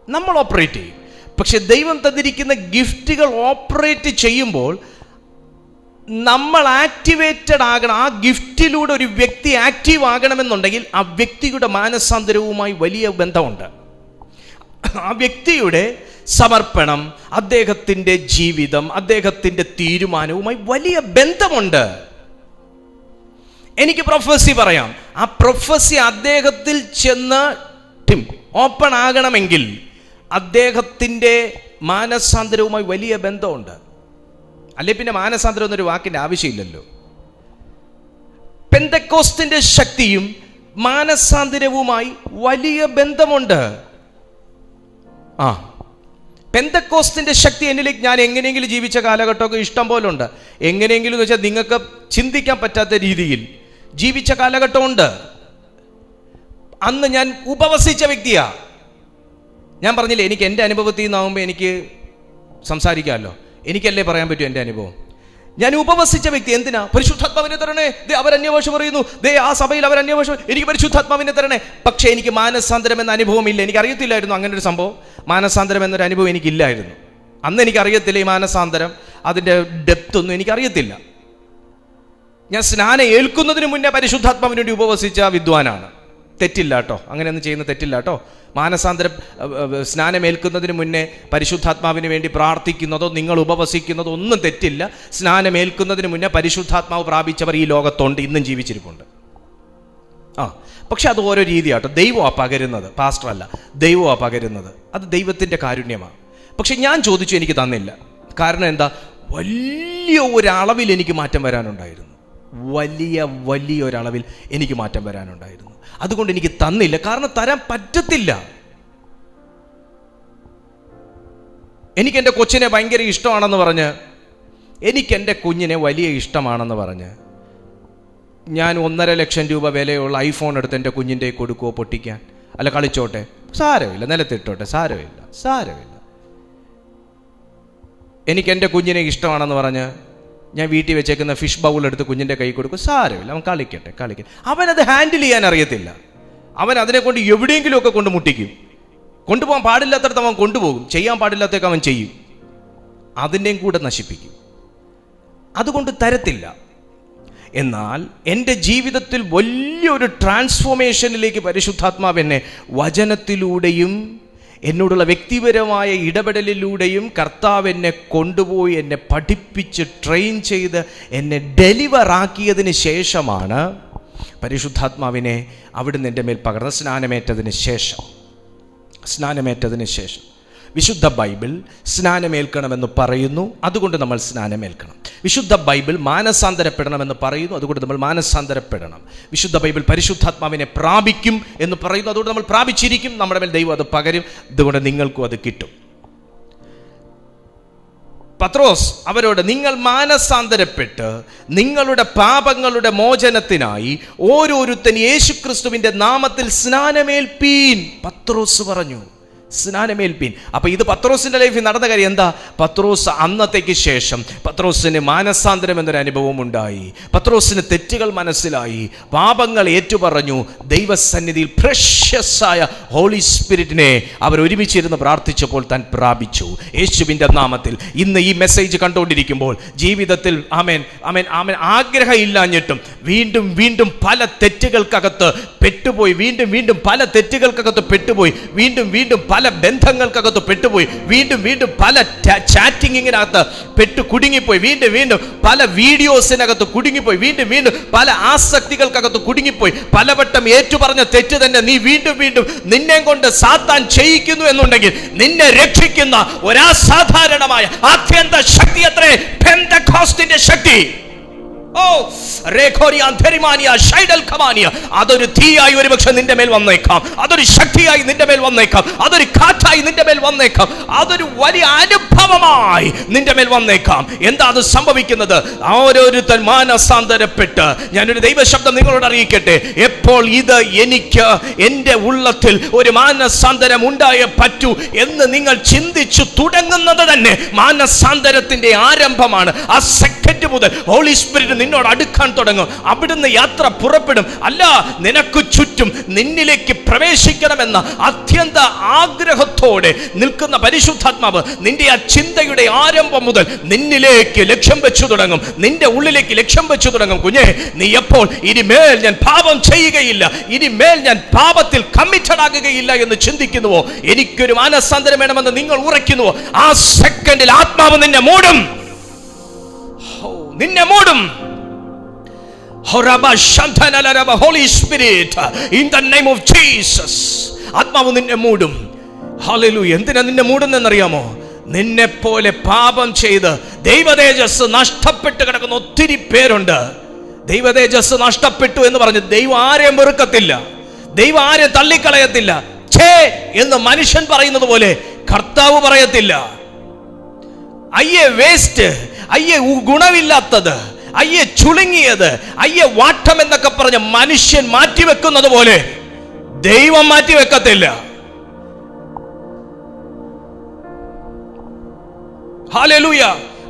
നമ്മൾ ഓപ്പറേറ്റ് ചെയ്യും. പക്ഷെ ദൈവം തന്നിരിക്കുന്ന ഗിഫ്റ്റുകൾ ഓപ്പറേറ്റ് ചെയ്യുമ്പോൾ നമ്മൾ ആക്ടിവേറ്റഡ് ആകണം. ആ ഗിഫ്റ്റിലൂടെ ഒരു വ്യക്തി ആക്റ്റീവ് ആകണമെന്നുണ്ടെങ്കിൽ ആ വ്യക്തിയുടെ മാനസാന്തരവുമായി വലിയ ബന്ധമുണ്ട്. ആ വ്യക്തിയുടെ സമർപ്പണം, അദ്ദേഹത്തിൻ്റെ ജീവിതം, അദ്ദേഹത്തിൻ്റെ തീരുമാനവുമായി വലിയ ബന്ധമുണ്ട്. എനിക്ക് പ്രൊഫസി പറയാം. ആ പ്രൊഫസി അദ്ദേഹത്തിൽ ചെന്ന് ഓപ്പൺ ആകണമെങ്കിൽ അദ്ദേഹത്തിൻ്റെ മാനസാന്തരവുമായി വലിയ ബന്ധമുണ്ട്. അല്ലെ പിന്നെ മാനസാന്തരം എന്നൊരു വാക്കിൻ്റെ ആവശ്യമില്ലല്ലോ. പെന്തക്കോസ്തിൻ്റെ ശക്തിയും മാനസാന്തരവുമായി വലിയ ബന്ധമുണ്ട്. പെന്തക്കോസ്തിൻ്റെ ശക്തി എന്നിലേക്ക് ഞാൻ എങ്ങനെയെങ്കിലും ജീവിച്ച കാലഘട്ടമൊക്കെ ഇഷ്ടം പോലെ ഉണ്ട്. എങ്ങനെയെങ്കിലും എന്ന് വെച്ചാൽ നിങ്ങൾക്ക് ചിന്തിക്കാൻ പറ്റാത്ത രീതിയിൽ ജീവിച്ച കാലഘട്ടമുണ്ട്. അന്ന് ഞാൻ ഉപവസിച്ച വ്യക്തിയാണ്. ഞാൻ പറഞ്ഞില്ലേ, എനിക്ക് എൻ്റെ അനുഭവത്തിൽ നിന്നാകുമ്പോൾ എനിക്ക് സംസാരിക്കാമല്ലോ, എനിക്കല്ലേ പറയാൻ പറ്റും എൻ്റെ അനുഭവം. ഞാൻ ഉപവസിച്ച വ്യക്തി എന്തിനാ? പരിശുദ്ധാത്മാവിനെ തരണേ. അവർ അന്യഭാഷ പറയുന്നു, ആ സഭയിൽ അവർ അന്യഭാഷ, എനിക്ക് പരിശുദ്ധാത്മാവിനെ തരണേ. പക്ഷേ എനിക്ക് മാനസാന്തരം എന്ന അനുഭവമില്ല. എനിക്കറിയത്തില്ലായിരുന്നു അങ്ങനെ ഒരു സംഭവം, മാനസാന്തരം എന്നൊരു അനുഭവം എനിക്കില്ലായിരുന്നു. അന്ന് എനിക്കറിയത്തില്ല ഈ മാനസാന്തരം, അതിൻ്റെ ഡെപ്ത് ഒന്നും എനിക്കറിയത്തില്ല. ഞാൻ സ്നാനം ഏൽക്കുന്നതിന് മുന്നേ പരിശുദ്ധാത്മാവിന് വേണ്ടി ഉപവസിച്ച വിദ്വാനാണ്. തെറ്റില്ല കേട്ടോ, അങ്ങനെയൊന്നും ചെയ്യുന്ന തെറ്റില്ല കേട്ടോ. മാനസാന്തരം സ്നാനമേൽക്കുന്നതിന് മുന്നേ പരിശുദ്ധാത്മാവിന് വേണ്ടി പ്രാർത്ഥിക്കുന്നതോ നിങ്ങൾ ഉപവസിക്കുന്നതോ ഒന്നും തെറ്റില്ല. സ്നാനമേൽക്കുന്നതിന് മുന്നേ പരിശുദ്ധാത്മാവ് പ്രാപിച്ചവർ ഈ ലോകത്തുണ്ട്, ഇന്നും ജീവിച്ചിരിപ്പുണ്ട്. പക്ഷെ അത് ഓരോ രീതിയാട്ടോ. ദൈവമാണ് പകരുന്നത്, പാസ്റ്ററല്ല, ദൈവമാണ് പകരുന്നത്. അത് ദൈവത്തിൻ്റെ കാരുണ്യമാണ്. പക്ഷെ ഞാൻ ചോദിച്ചു, എനിക്ക് തന്നില്ല. കാരണം എന്താ? വലിയ ഒരളവിൽ എനിക്ക് മാറ്റം വരാനുണ്ടായിരുന്നു. വലിയ ഒരളവിൽ എനിക്ക് മാറ്റം വരാനുണ്ടായിരുന്നു. അതുകൊണ്ട് എനിക്ക് തന്നില്ല. കാരണം തരാൻ പറ്റത്തില്ല. എനിക്ക് എൻ്റെ കൊച്ചിനെ ഭയങ്കര ഇഷ്ടമാണെന്ന് പറഞ്ഞ്, എനിക്കെൻ്റെ കുഞ്ഞിനെ വലിയ ഇഷ്ടമാണെന്ന് പറഞ്ഞ് ഞാൻ 1.5 ലക്ഷം രൂപ വിലയുള്ള ഐഫോൺ എടുത്ത് എൻ്റെ കുഞ്ഞിൻ്റെ കൊടുക്കുവോ പൊട്ടിക്കാൻ? അല്ല, കളിച്ചോട്ടെ, സാരമില്ല, നിലത്തിട്ടോട്ടെ, സാരമില്ല. എനിക്ക് എൻ്റെ കുഞ്ഞിനെ ഇഷ്ടമാണെന്ന് പറഞ്ഞ് ഞാൻ വീട്ടിൽ വെച്ചേക്കുന്ന ഫിഷ് ബൗൾ എടുത്ത് കുഞ്ഞിൻ്റെ കൈ കൊടുക്കും, സാരമില്ല, അവൻ കളിക്കട്ടെ. അവനത് ഹാൻഡിൽ ചെയ്യാൻ അറിയത്തില്ല. അവൻ അതിനെ കൊണ്ട് എവിടെയെങ്കിലുമൊക്കെ കൊണ്ട് മുട്ടിക്കും. കൊണ്ടുപോകാൻ പാടില്ലാത്തടത്ത് അവൻ കൊണ്ടുപോകും, ചെയ്യാൻ പാടില്ലാത്തൊക്കെ അവൻ ചെയ്യും, അതിൻ്റെയും കൂടെ നശിപ്പിക്കും. അതുകൊണ്ട് തരത്തില്ല. എന്നാൽ എൻ്റെ ജീവിതത്തിൽ വലിയൊരു ട്രാൻസ്ഫോർമേഷനിലേക്ക് പരിശുദ്ധാത്മാവ് എന്നെ വചനത്തിലൂടെയും എന്നോടുള്ള വ്യക്തിപരമായ ഇടപെടലിലൂടെയും കർത്താവ് എന്നെ കൊണ്ടുപോയി എന്നെ പഠിപ്പിച്ച് ട്രെയിൻ ചെയ്ത് എന്നെ ഡെലിവർ ആക്കിയതിന് ശേഷമാണ് പരിശുദ്ധാത്മാവിനെ അവിടുന്ന് എൻ്റെ മേൽ പകർന്ന. സ്നാനമേറ്റതിന് ശേഷം വിശുദ്ധ ബൈബിൾ സ്നാനമേൽക്കണമെന്ന് പറയുന്നു, അതുകൊണ്ട് നമ്മൾ സ്നാനമേൽക്കണം. വിശുദ്ധ ബൈബിൾ മാനസാന്തരപ്പെടണമെന്ന് പറയുന്നു, അതുകൊണ്ട് നമ്മൾ മാനസാന്തരപ്പെടണം. വിശുദ്ധ ബൈബിൾ പരിശുദ്ധാത്മാവിനെ പ്രാപിക്കും എന്ന് പറയുന്നു, അതുകൊണ്ട് നമ്മൾ പ്രാപിച്ചിരിക്കും. നമ്മുടെ മേൽ ദൈവം അത് പകരും, അതുകൊണ്ട് നിങ്ങൾക്കും അത് കിട്ടും. പത്രോസ് അവരോട്, നിങ്ങൾ മാനസാന്തരപ്പെട്ട് നിങ്ങളുടെ പാപങ്ങളുടെ മോചനത്തിനായി ഓരോരുത്തൻ യേശുക്രിസ്തുവിന്റെ നാമത്തിൽ സ്നാനമേൽപ്പീൻ. പത്രോസ് പറഞ്ഞു, സ്നാനമേൽപ്പീൻ. അപ്പൊ ഇത് പത്രോസിന്റെ ലൈഫിൽ നടന്ന കാര്യം എന്താ? പത്രോസ് അന്നത്തേക്ക് ശേഷം പത്രോസിന് മാനസാന്തരം എന്നൊരു അനുഭവം ഉണ്ടായി. പത്രോസിന് തെറ്റുകൾ മനസ്സിലായി, പാപങ്ങൾ ഏറ്റുപറഞ്ഞു. ദൈവസന്നിധിയിൽ പ്രഷ്യസ് ആയ ഹോളി സ്പിരിറ്റിനെ അവർ ഒരുമിച്ചിരുന്ന് പ്രാർത്ഥിച്ചപ്പോൾ താൻ പ്രാപിച്ചു യേശുവിന്റെ നാമത്തിൽ. ഇന്ന് ഈ മെസ്സേജ് കണ്ടുകൊണ്ടിരിക്കുമ്പോൾ ജീവിതത്തിൽ ആമേൻ ആഗ്രഹം ഇല്ലാഞ്ഞിട്ടും വീണ്ടും പല തെറ്റുകൾക്കകത്ത് പെട്ടുപോയി, വീണ്ടും പല തെറ്റുകൾക്കകത്ത് പെട്ടുപോയി, വീണ്ടും പല ബന്ധങ്ങൾക്കകത്ത് പെട്ടുപോയി, വീണ്ടും പല ചാറ്റിങ്ങിനകത്ത് കുടുങ്ങിപ്പോയി, വീണ്ടും പല വീഡിയോസിനകത്ത് കുടുങ്ങിപ്പോയി, വീണ്ടും പല ആസക്തികൾക്കകത്ത് കുടുങ്ങിപ്പോയി, പലവട്ടം ഏറ്റുപറഞ്ഞ തെറ്റ് തന്നെ നീ വീണ്ടും നിന്നെ കൊണ്ട് സാത്താൻ ചെയ്യിക്കുന്നു എന്നുണ്ടെങ്കിൽ നിന്നെ രക്ഷിക്കുന്ന ഒരസാധാരണമായ ആത്യന്ത ശക്തി അത്രേ പെന്തക്കോസ്തിന്റെ ശക്തി. അതൊരു തീയായി ഒരുപക്ഷെ നിന്റെ മേൽ വന്നേക്കാം, അതൊരു ശക്തിയായി നിന്റെ മേൽ വന്നേക്കാം, അതൊരു കാറ്റായി നിന്റെ മേൽ വന്നേക്കാം, അതൊരു വലിയ അനുഭവമായി നിന്റെ മേൽ വന്നേക്കാം. എന്താ അത് സംഭവിക്കുന്നത്? ഓരോരുത്തൻ മാനസാന്തരപ്പെട്ട്, ഞാനൊരു ദൈവശബ്ദം നിങ്ങളോട് അറിയിക്കട്ടെ, എപ്പോൾ ഇത് എനിക്ക് എൻ്റെ ഉള്ളത്തിൽ ഒരു മാനസാന്തരം ഉണ്ടായേ പറ്റൂ എന്ന് നിങ്ങൾ ചിന്തിച്ചു തുടങ്ങുന്നത് തന്നെ മാനസാന്തരത്തിന്റെ ആരംഭമാണ്. ആ സെക്കൻഡ് മുതൽ ഹോളി സ്പിരിറ്റ് നിന്നോട് അടുക്കാൻ തുടങ്ങും. അവിടുന്ന് യാത്ര പുറപ്പെടും. അല്ല, നിനക്ക് ചുറ്റും നിന്നിലേക്ക് പ്രവേശിക്കണമെന്ന അത്യന്ത ആഗ്രഹത്തോടെ നിൽക്കുന്ന പരിശുദ്ധാത്മാവ് നിന്റെ ആ ചിന്തയുടെ ആരംഭം മുതൽ നിന്നിലേക്ക് ലക്ഷ്യം വെച്ചു തുടങ്ങും, നിന്റെ ഉള്ളിലേക്ക് ലക്ഷ്യം വെച്ചു തുടങ്ങും. കുഞ്ഞെ, നീ എപ്പോൾ ഇനിമേൽ ഞാൻ പാപം ചെയ്യുകയില്ല, ഇനിമേൽ ഞാൻ പാപത്തിൽ കമ്മിറ്റഡ് ആകുകയില്ല എന്ന് ചിന്തിക്കുന്നുവോ, എനിക്കൊരു മാനസാന്തരം വേണമെന്ന് നിങ്ങൾ ഉറയ്ക്കുന്നുവോ, ആ സെക്കൻഡിൽ ആത്മാവ് നിന്നെ മൂടും. Holy Spirit, in the name of Jesus, ആത്മാവ് നിന്നെ മൂടും. ഹല്ലേലൂയ. എന്തിനാ നിന്നെ മൂടുന്നറിയാമോ? നിന്നെ പോലെ പാപം ചെയ്ത് ദൈവതേജസ് നഷ്ടപ്പെട്ട് കിടക്കുന്ന ഒത്തിരി പേരുണ്ട്. ദൈവതേജസ് നഷ്ടപ്പെട്ടു എന്ന് പറഞ്ഞ് ദൈവം ആരെയും വെറുക്കത്തില്ല, ദൈവം ആരെയും തള്ളിക്കളയത്തില്ല. ഛേ എന്ന് മനുഷ്യൻ പറയുന്നത് പോലെ കർത്താവ് പറയത്തില്ല. അയ്യേ വേസ്റ്റ്, അയ്യേ ഗുണമില്ലാത്തത്, അയ്യേ ചുളുങ്ങിയത്, അയ്യേ വാട്ടം എന്നൊക്കെ പറഞ്ഞ് മനുഷ്യൻ മാറ്റിവെക്കുന്നത് പോലെ ദൈവം മാറ്റിവെക്കത്തില്ല. ഹല്ലേലൂയ.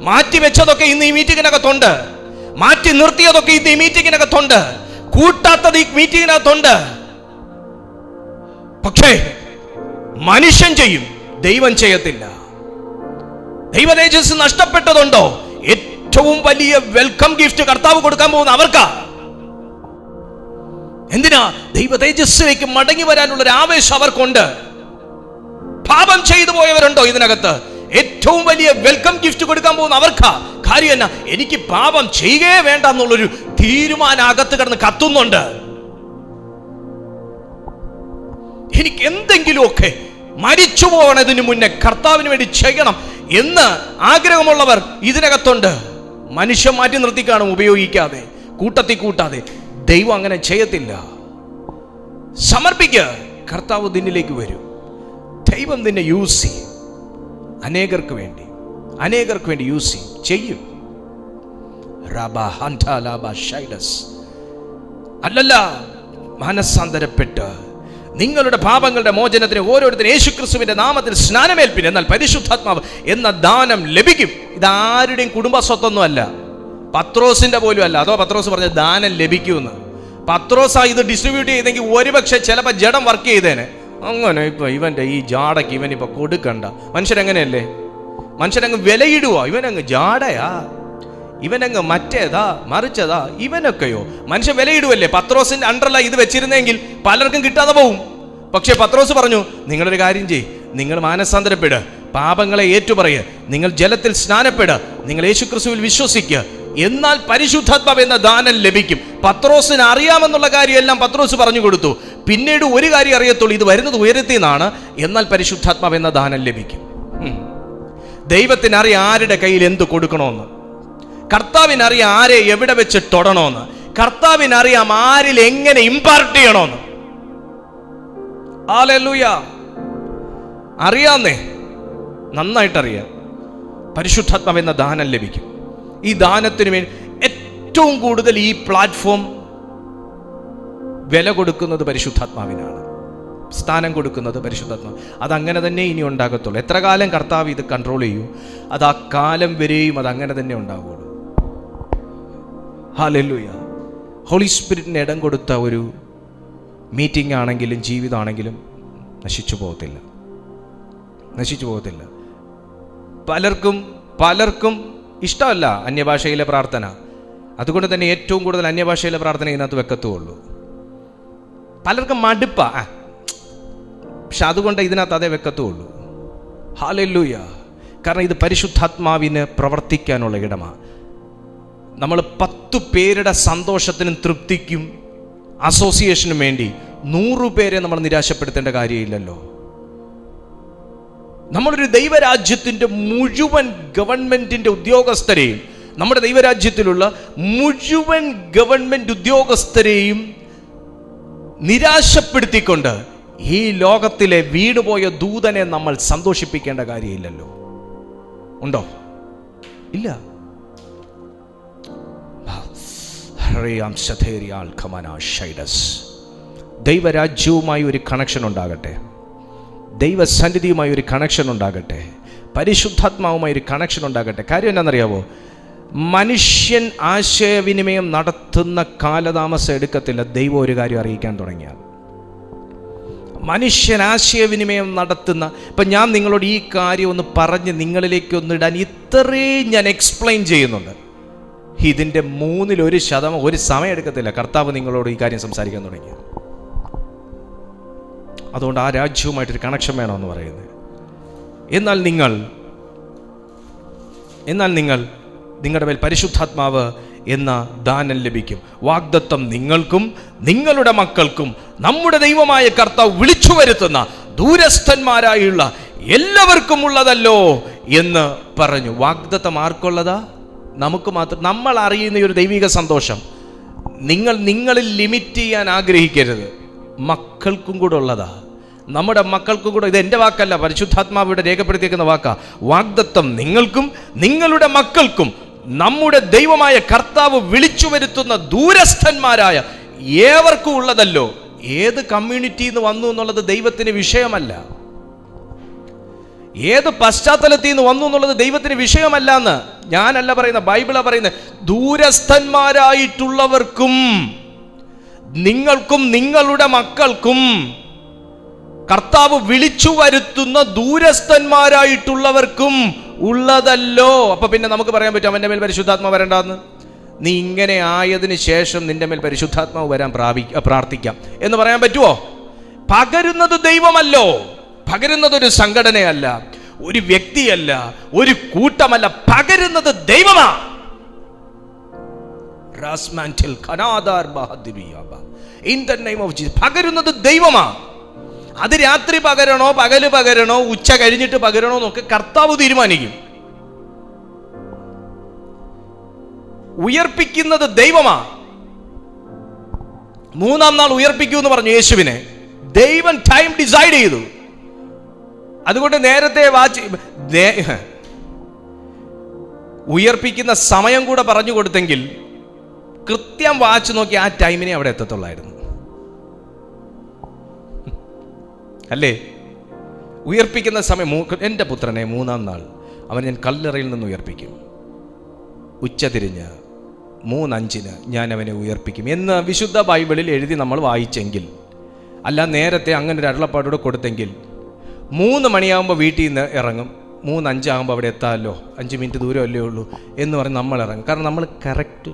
മാറ്റിവെച്ചതൊക്കെ ഇന്ന് ഈ മീറ്റിങ്ങിനകത്തുണ്ട്. മാറ്റി നിർത്തിയതൊക്കെ ഇന്ന് ഈ മീറ്റിങ്ങിനകത്തുണ്ട്. കൂട്ടാത്തത് ഈ മീറ്റിങ്ങിനകത്തുണ്ട്. പക്ഷേ മനുഷ്യൻ ചെയ്യും, ദൈവം ചെയ്യത്തില്ല. ദൈവ തേജസ് നഷ്ടപ്പെട്ടതുണ്ടോ? ഏറ്റവും വലിയ വെൽക്കം ഗിഫ്റ്റ് കർത്താവ് കൊടുക്കാൻ പോകുന്ന അവർക്കാ. എന്തിനാ? ദൈവ തേജസ്സിലേക്ക് മടങ്ങി വരാനുള്ള ഒരു ആവേശം അവർക്കുണ്ട്. പാപം ചെയ്തു പോയവരുണ്ടോ ഇതിനകത്ത്? ഏറ്റവും വലിയ വെൽക്കം ഗിഫ്റ്റ് കൊടുക്കാൻ പോകുന്ന അവർക്കാ. കാര്യം എന്നാ? എനിക്ക് പാപം ചെയ്യുകയേ വേണ്ട എന്നുള്ളൊരു തീരുമാനം അകത്ത് കിടന്ന് കത്തുന്നുണ്ട്. എനിക്ക് എന്തെങ്കിലുമൊക്കെ മരിച്ചു പോകണതിന് മുന്നേ കർത്താവിന് വേണ്ടി ചെയ്യണം എന്ന് ആഗ്രഹമുള്ളവർ ഇതിനകത്തുണ്ട്. മനുഷ്യൻ മാറ്റി നിർത്തിക്കാണും, ഉപയോഗിക്കാതെ, കൂട്ടാതെ. ദൈവം അങ്ങനെ ചെയ്യത്തില്ല. സമർപ്പിക്കുക, കർത്താവ് നിന്നിലേക്ക് വരും. ദൈവം നിന്നെ യൂസ് ചെയ്യും. അനേകർക്ക് വേണ്ടി യൂസ് ചെയ്യും. അല്ലല്ല, മനസ്സാന്തരപ്പെട്ട് നിങ്ങളുടെ പാപങ്ങളുടെ മോചനത്തിന് ഓരോരുത്തരും യേശുക്രിസ്തുവിന്റെ നാമത്തിൽ സ്നാനമേൽപ്പിൻ, എന്നാൽ പരിശുദ്ധാത്മാവ് എന്ന ദാനം ലഭിക്കും. ഇതാരുടെയും കുടുംബ സ്വത്തൊന്നും അല്ല, പത്രോസിന്റെ പോലും അല്ല. അതോ പത്രോസ് പറഞ്ഞ ദാനം ലഭിക്കുമെന്ന്? പത്രോസാ ഇത് ഡിസ്ട്രിബ്യൂട്ട് ചെയ്തെങ്കിൽ ഒരുപക്ഷെ ചിലപ്പോൾ ജഡം വർക്ക് ചെയ്തേനെ. അങ്ങനെ ഇപ്പൊ ഇവന്റെ ഈ ജാടയ്ക്ക് ഇവനിപ്പോ കൊടുക്കണ്ട. മനുഷ്യരെങ്ങനെയല്ലേ? മനുഷ്യരങ്ങ് വിലയിടുവാ. ഇവനങ്ങ് ജാടയാ, ഇവനങ്ങ് മറ്റേതാ മറിച്ചതാ, ഇവനൊക്കെയോ മനുഷ്യൻ വിലയിടുവല്ലേ? പത്രോസിന്റെ അണ്ടറിലാ ഇത് വെച്ചിരുന്നെങ്കിൽ പലർക്കും കിട്ടാതെ പോവും. പക്ഷെ പത്രോസ് പറഞ്ഞു, നിങ്ങളൊരു കാര്യം ചെയ്യ്, നിങ്ങൾ മാനസാന്തരപ്പെടുക, പാപങ്ങളെ ഏറ്റുപറയുക, നിങ്ങൾ ജലത്തിൽ സ്നാനപ്പെടുക, നിങ്ങൾ യേശുക്രിസ്തുവിൽ വിശ്വസിക്കുക, എന്നാൽ പരിശുദ്ധാത്മാവ് എന്ന ദാനം ലഭിക്കും. പത്രോസിന് അറിയാമെന്നുള്ള കാര്യമെല്ലാം പത്രോസ് പറഞ്ഞു കൊടുത്തു. പിന്നീട് ഒരു കാര്യം അറിയത്തുള്ളൂ, ഇത് വരുന്നത് ഉയരത്തിൽ നിന്നാണ്, എന്നാൽ പരിശുദ്ധാത്മാവ് എന്ന ദാനം ലഭിക്കും. ദൈവത്തിനറിയാം ആരുടെ കയ്യിൽ എന്ത് കൊടുക്കണമെന്ന്. കർത്താവിനറിയാം ആരെ എവിടെ വെച്ച് തൊടണമെന്ന്. കർത്താവിനറിയാം ആരിൽ എങ്ങനെ ഇമ്പാർട്ട് ചെയ്യണമെന്ന്. ഹല്ലേലൂയ! അറിയാന്നേ, നന്നായിട്ടറിയാം. പരിശുദ്ധാത്മാവ് എന്ന ദാനം ലഭിക്കും. ഈ ദാനത്തിന് വേണ്ടി ഏറ്റവും കൂടുതൽ ഈ പ്ലാറ്റ്ഫോം വില കൊടുക്കുന്നത് പരിശുദ്ധാത്മാവിനാണ്, സ്ഥാനം കൊടുക്കുന്നത് പരിശുദ്ധാത്മാവ്. അതങ്ങനെ തന്നെ ഇനി ഉണ്ടാകത്തുള്ളൂ. എത്ര കാലം കർത്താവ് ഇത് കൺട്രോൾ ചെയ്യൂ, അത് ആ കാലം വരെയും അതങ്ങനെ തന്നെ ഉണ്ടാവുകയുള്ളൂ. ഹല്ലേലൂയ! ഹോളി സ്പിരിറ്റിന് ഇടം കൊടുത്ത ഒരു മീറ്റിംഗ് ആണെങ്കിലും ജീവിതമാണെങ്കിലും നശിച്ചു പോകത്തില്ല. പലർക്കും ഇഷ്ടമല്ല അന്യഭാഷയിലെ പ്രാർത്ഥന. അതുകൊണ്ട് തന്നെ ഏറ്റവും കൂടുതൽ അന്യഭാഷയിലെ പ്രാർത്ഥന ഇതിനകത്ത് വെക്കത്തുള്ളൂ. പലർക്കും മടുപ്പാ, പക്ഷെ അതുകൊണ്ട് ഇതിനകത്ത് അതേ വെക്കത്തുള്ളൂ. ഹല്ലേലൂയ! കാരണം ഇത് പരിശുദ്ധാത്മാവിന് പ്രവർത്തിക്കാനുള്ള ഇടമാണ്. നമ്മൾ 10 പേരുടെ സന്തോഷത്തിനും തൃപ്തിക്കും അസോസിയേഷനും വേണ്ടി 100 പേരെ നമ്മൾ നിരാശപ്പെടുത്തേണ്ട കാര്യമില്ലല്ലോ. നമ്മളൊരു ദൈവരാജ്യത്തിൻ്റെ മുഴുവൻ ഗവൺമെന്റിന്റെ ഉദ്യോഗസ്ഥരെയും, നമ്മുടെ ദൈവരാജ്യത്തിലുള്ള മുഴുവൻ ഗവൺമെന്റ് ഉദ്യോഗസ്ഥരെയും നിരാശപ്പെടുത്തിക്കൊണ്ട് ഈ ലോകത്തിലെ വീണുപോയ ദൂതനെ നമ്മൾ സന്തോഷിപ്പിക്കേണ്ട കാര്യമില്ലല്ലോ. ഉണ്ടോ? ഇല്ല. ദൈവരാജ്യവുമായി ഒരു കണക്ഷൻ ഉണ്ടാകട്ടെ, ദൈവസന്നിധിയുമായി ഒരു കണക്ഷൻ ഉണ്ടാകട്ടെ, പരിശുദ്ധാത്മാവുമായി ഒരു കണക്ഷൻ ഉണ്ടാകട്ടെ. കാര്യം എന്താണെന്നറിയാവോ? മനുഷ്യൻ ആശയവിനിമയം നടത്തുന്ന കാലതാമസം എടുക്കത്തില്ല. ദൈവം ഒരു കാര്യം അറിയിക്കാൻ തുടങ്ങിയാൽ മനുഷ്യൻ ആശയവിനിമയം നടത്തുന്ന, ഇപ്പം ഞാൻ നിങ്ങളോട് ഈ കാര്യം ഒന്ന് പറഞ്ഞ് നിങ്ങളിലേക്ക് ഒന്നിടാൻ ഇത്രയും ഞാൻ എക്സ്പ്ലെയിൻ ചെയ്യുന്നുണ്ട്. ഇതിൻ്റെ 1% ഒരു സമയം എടുക്കത്തില്ല കർത്താവ് നിങ്ങളോട് ഈ കാര്യം സംസാരിക്കാൻ തുടങ്ങി. അതുകൊണ്ട് ആ രാജ്യവുമായിട്ടൊരു കണക്ഷൻ വേണമെന്ന് പറയുന്നത്. എന്നാൽ നിങ്ങൾ നിങ്ങളുടെ മേൽ പരിശുദ്ധാത്മാവ് എന്ന ദാനം ലഭിക്കും. വാഗ്ദത്തം നിങ്ങൾക്കും നിങ്ങളുടെ മക്കൾക്കും നമ്മുടെ ദൈവമായ കർത്താവ് വിളിച്ചു വരുത്തുന്ന ദൂരസ്ഥന്മാരായുള്ള എല്ലാവർക്കും ഉള്ളതല്ലോ എന്ന് പറഞ്ഞു. വാഗ്ദത്തം ആർക്കുള്ളതാ? നമുക്ക് മാത്രം. നമ്മൾ അറിയുന്ന ഒരു ദൈവിക സന്തോഷം നിങ്ങളിൽ ലിമിറ്റ് ചെയ്യാൻ ആഗ്രഹിക്കരുത്. മക്കൾക്കും കൂടെ ഉള്ളതാ, നമ്മുടെ മക്കൾക്കും കൂടെ. ഇത് എൻ്റെ വാക്കല്ല, പരിശുദ്ധാത്മാവിടെ രേഖപ്പെടുത്തിയിരിക്കുന്ന വാക്കാ. വാഗ്ദത്തം നിങ്ങൾക്കും നിങ്ങളുടെ മക്കൾക്കും നമ്മുടെ ദൈവമായ കർത്താവ് വിളിച്ചു വരുത്തുന്ന ദൂരസ്ഥന്മാരായ ഏവർക്കും ഉള്ളതല്ലോ. ഏത് കമ്മ്യൂണിറ്റിയിൽ നിന്ന് വന്നു എന്നുള്ളത് ദൈവത്തിന് വിഷയമല്ല. ഏത് പശ്ചാത്തലത്തിൽ നിന്ന് വന്നു എന്നുള്ളത് ദൈവത്തിന് വിഷയമല്ല എന്ന് ഞാനല്ല പറയുന്നത്, ബൈബിളാ പറയുന്നത്. ദൂരസ്ഥന്മാരായിട്ടുള്ളവർക്കും നിങ്ങൾക്കും നിങ്ങളുടെ മക്കൾക്കും കർത്താവ് വിളിച്ചു വരുത്തുന്ന ദൂരസ്ഥന്മാരായിട്ടുള്ളവർക്കും ഉള്ളതല്ലോ. അപ്പൊ പിന്നെ നമുക്ക് പറയാൻ പറ്റും അവന്റെ മേൽ പരിശുദ്ധാത്മാവ് വരണ്ടെന്ന്. നീ ഇങ്ങനെ ആയതിനു ശേഷം നിന്റെ മേൽ പരിശുദ്ധാത്മാവ് വരാൻ പ്രാർത്ഥിക്കാം എന്ന് പറയാൻ പറ്റുമോ? പകരുന്നത് ദൈവമല്ലോ. പകരുന്നത് ഒരു സംഘടനയല്ല, ഒരു വ്യക്തിയല്ല, ഒരു കൂട്ടമല്ല. പകരുന്നത് ദൈവമാ. പകരുന്നത് ദൈവമാ. അത് രാത്രി പകരണോ പകല് പകരണോ ഉച്ച കഴിഞ്ഞിട്ട് പകരണോ എന്നൊക്കെ കർത്താവ് തീരുമാനിക്കും. ഉയർപ്പിക്കുന്നത് ദൈവമാ. 3-ാം നാൾ ഉയർപ്പിക്കൂ എന്ന് പറഞ്ഞു യേശുവിനെ. ദൈവം ടൈം ഡിസൈഡ് ചെയ്തു. അതുകൊണ്ട് നേരത്തെ ഉയർപ്പിക്കുന്ന സമയം കൂടെ പറഞ്ഞു കൊടുത്തെങ്കിൽ കൃത്യം വാച്ച് നോക്കി ആ ടൈമിനെ അവിടെ എത്തത്തുള്ളായിരുന്നു, അല്ലേ? ഉയർപ്പിക്കുന്ന സമയം, എൻ്റെ പുത്രനെ 3-ാം നാൾ അവൻ ഞാൻ കല്ലറയിൽ നിന്ന് ഉയർപ്പിക്കും, ഉച്ചതിരിഞ്ഞ് 3:05 ഞാൻ അവനെ ഉയർപ്പിക്കും എന്ന് വിശുദ്ധ ബൈബിളിൽ എഴുതി നമ്മൾ വായിച്ചെങ്കിൽ, അല്ല നേരത്തെ അങ്ങനെ ഒരു അരുളപ്പാടോടെ കൊടുത്തെങ്കിൽ 3 മണിയാകുമ്പോൾ വീട്ടിൽ നിന്ന് ഇറങ്ങും, 3:05 ആകുമ്പോൾ അവിടെ എത്താമല്ലോ, 5 മിനിറ്റ് ദൂരമല്ലേ ഉള്ളൂ എന്ന് പറഞ്ഞ് നമ്മൾ ഇറങ്ങും. കാരണം നമ്മൾ കറക്റ്റ്.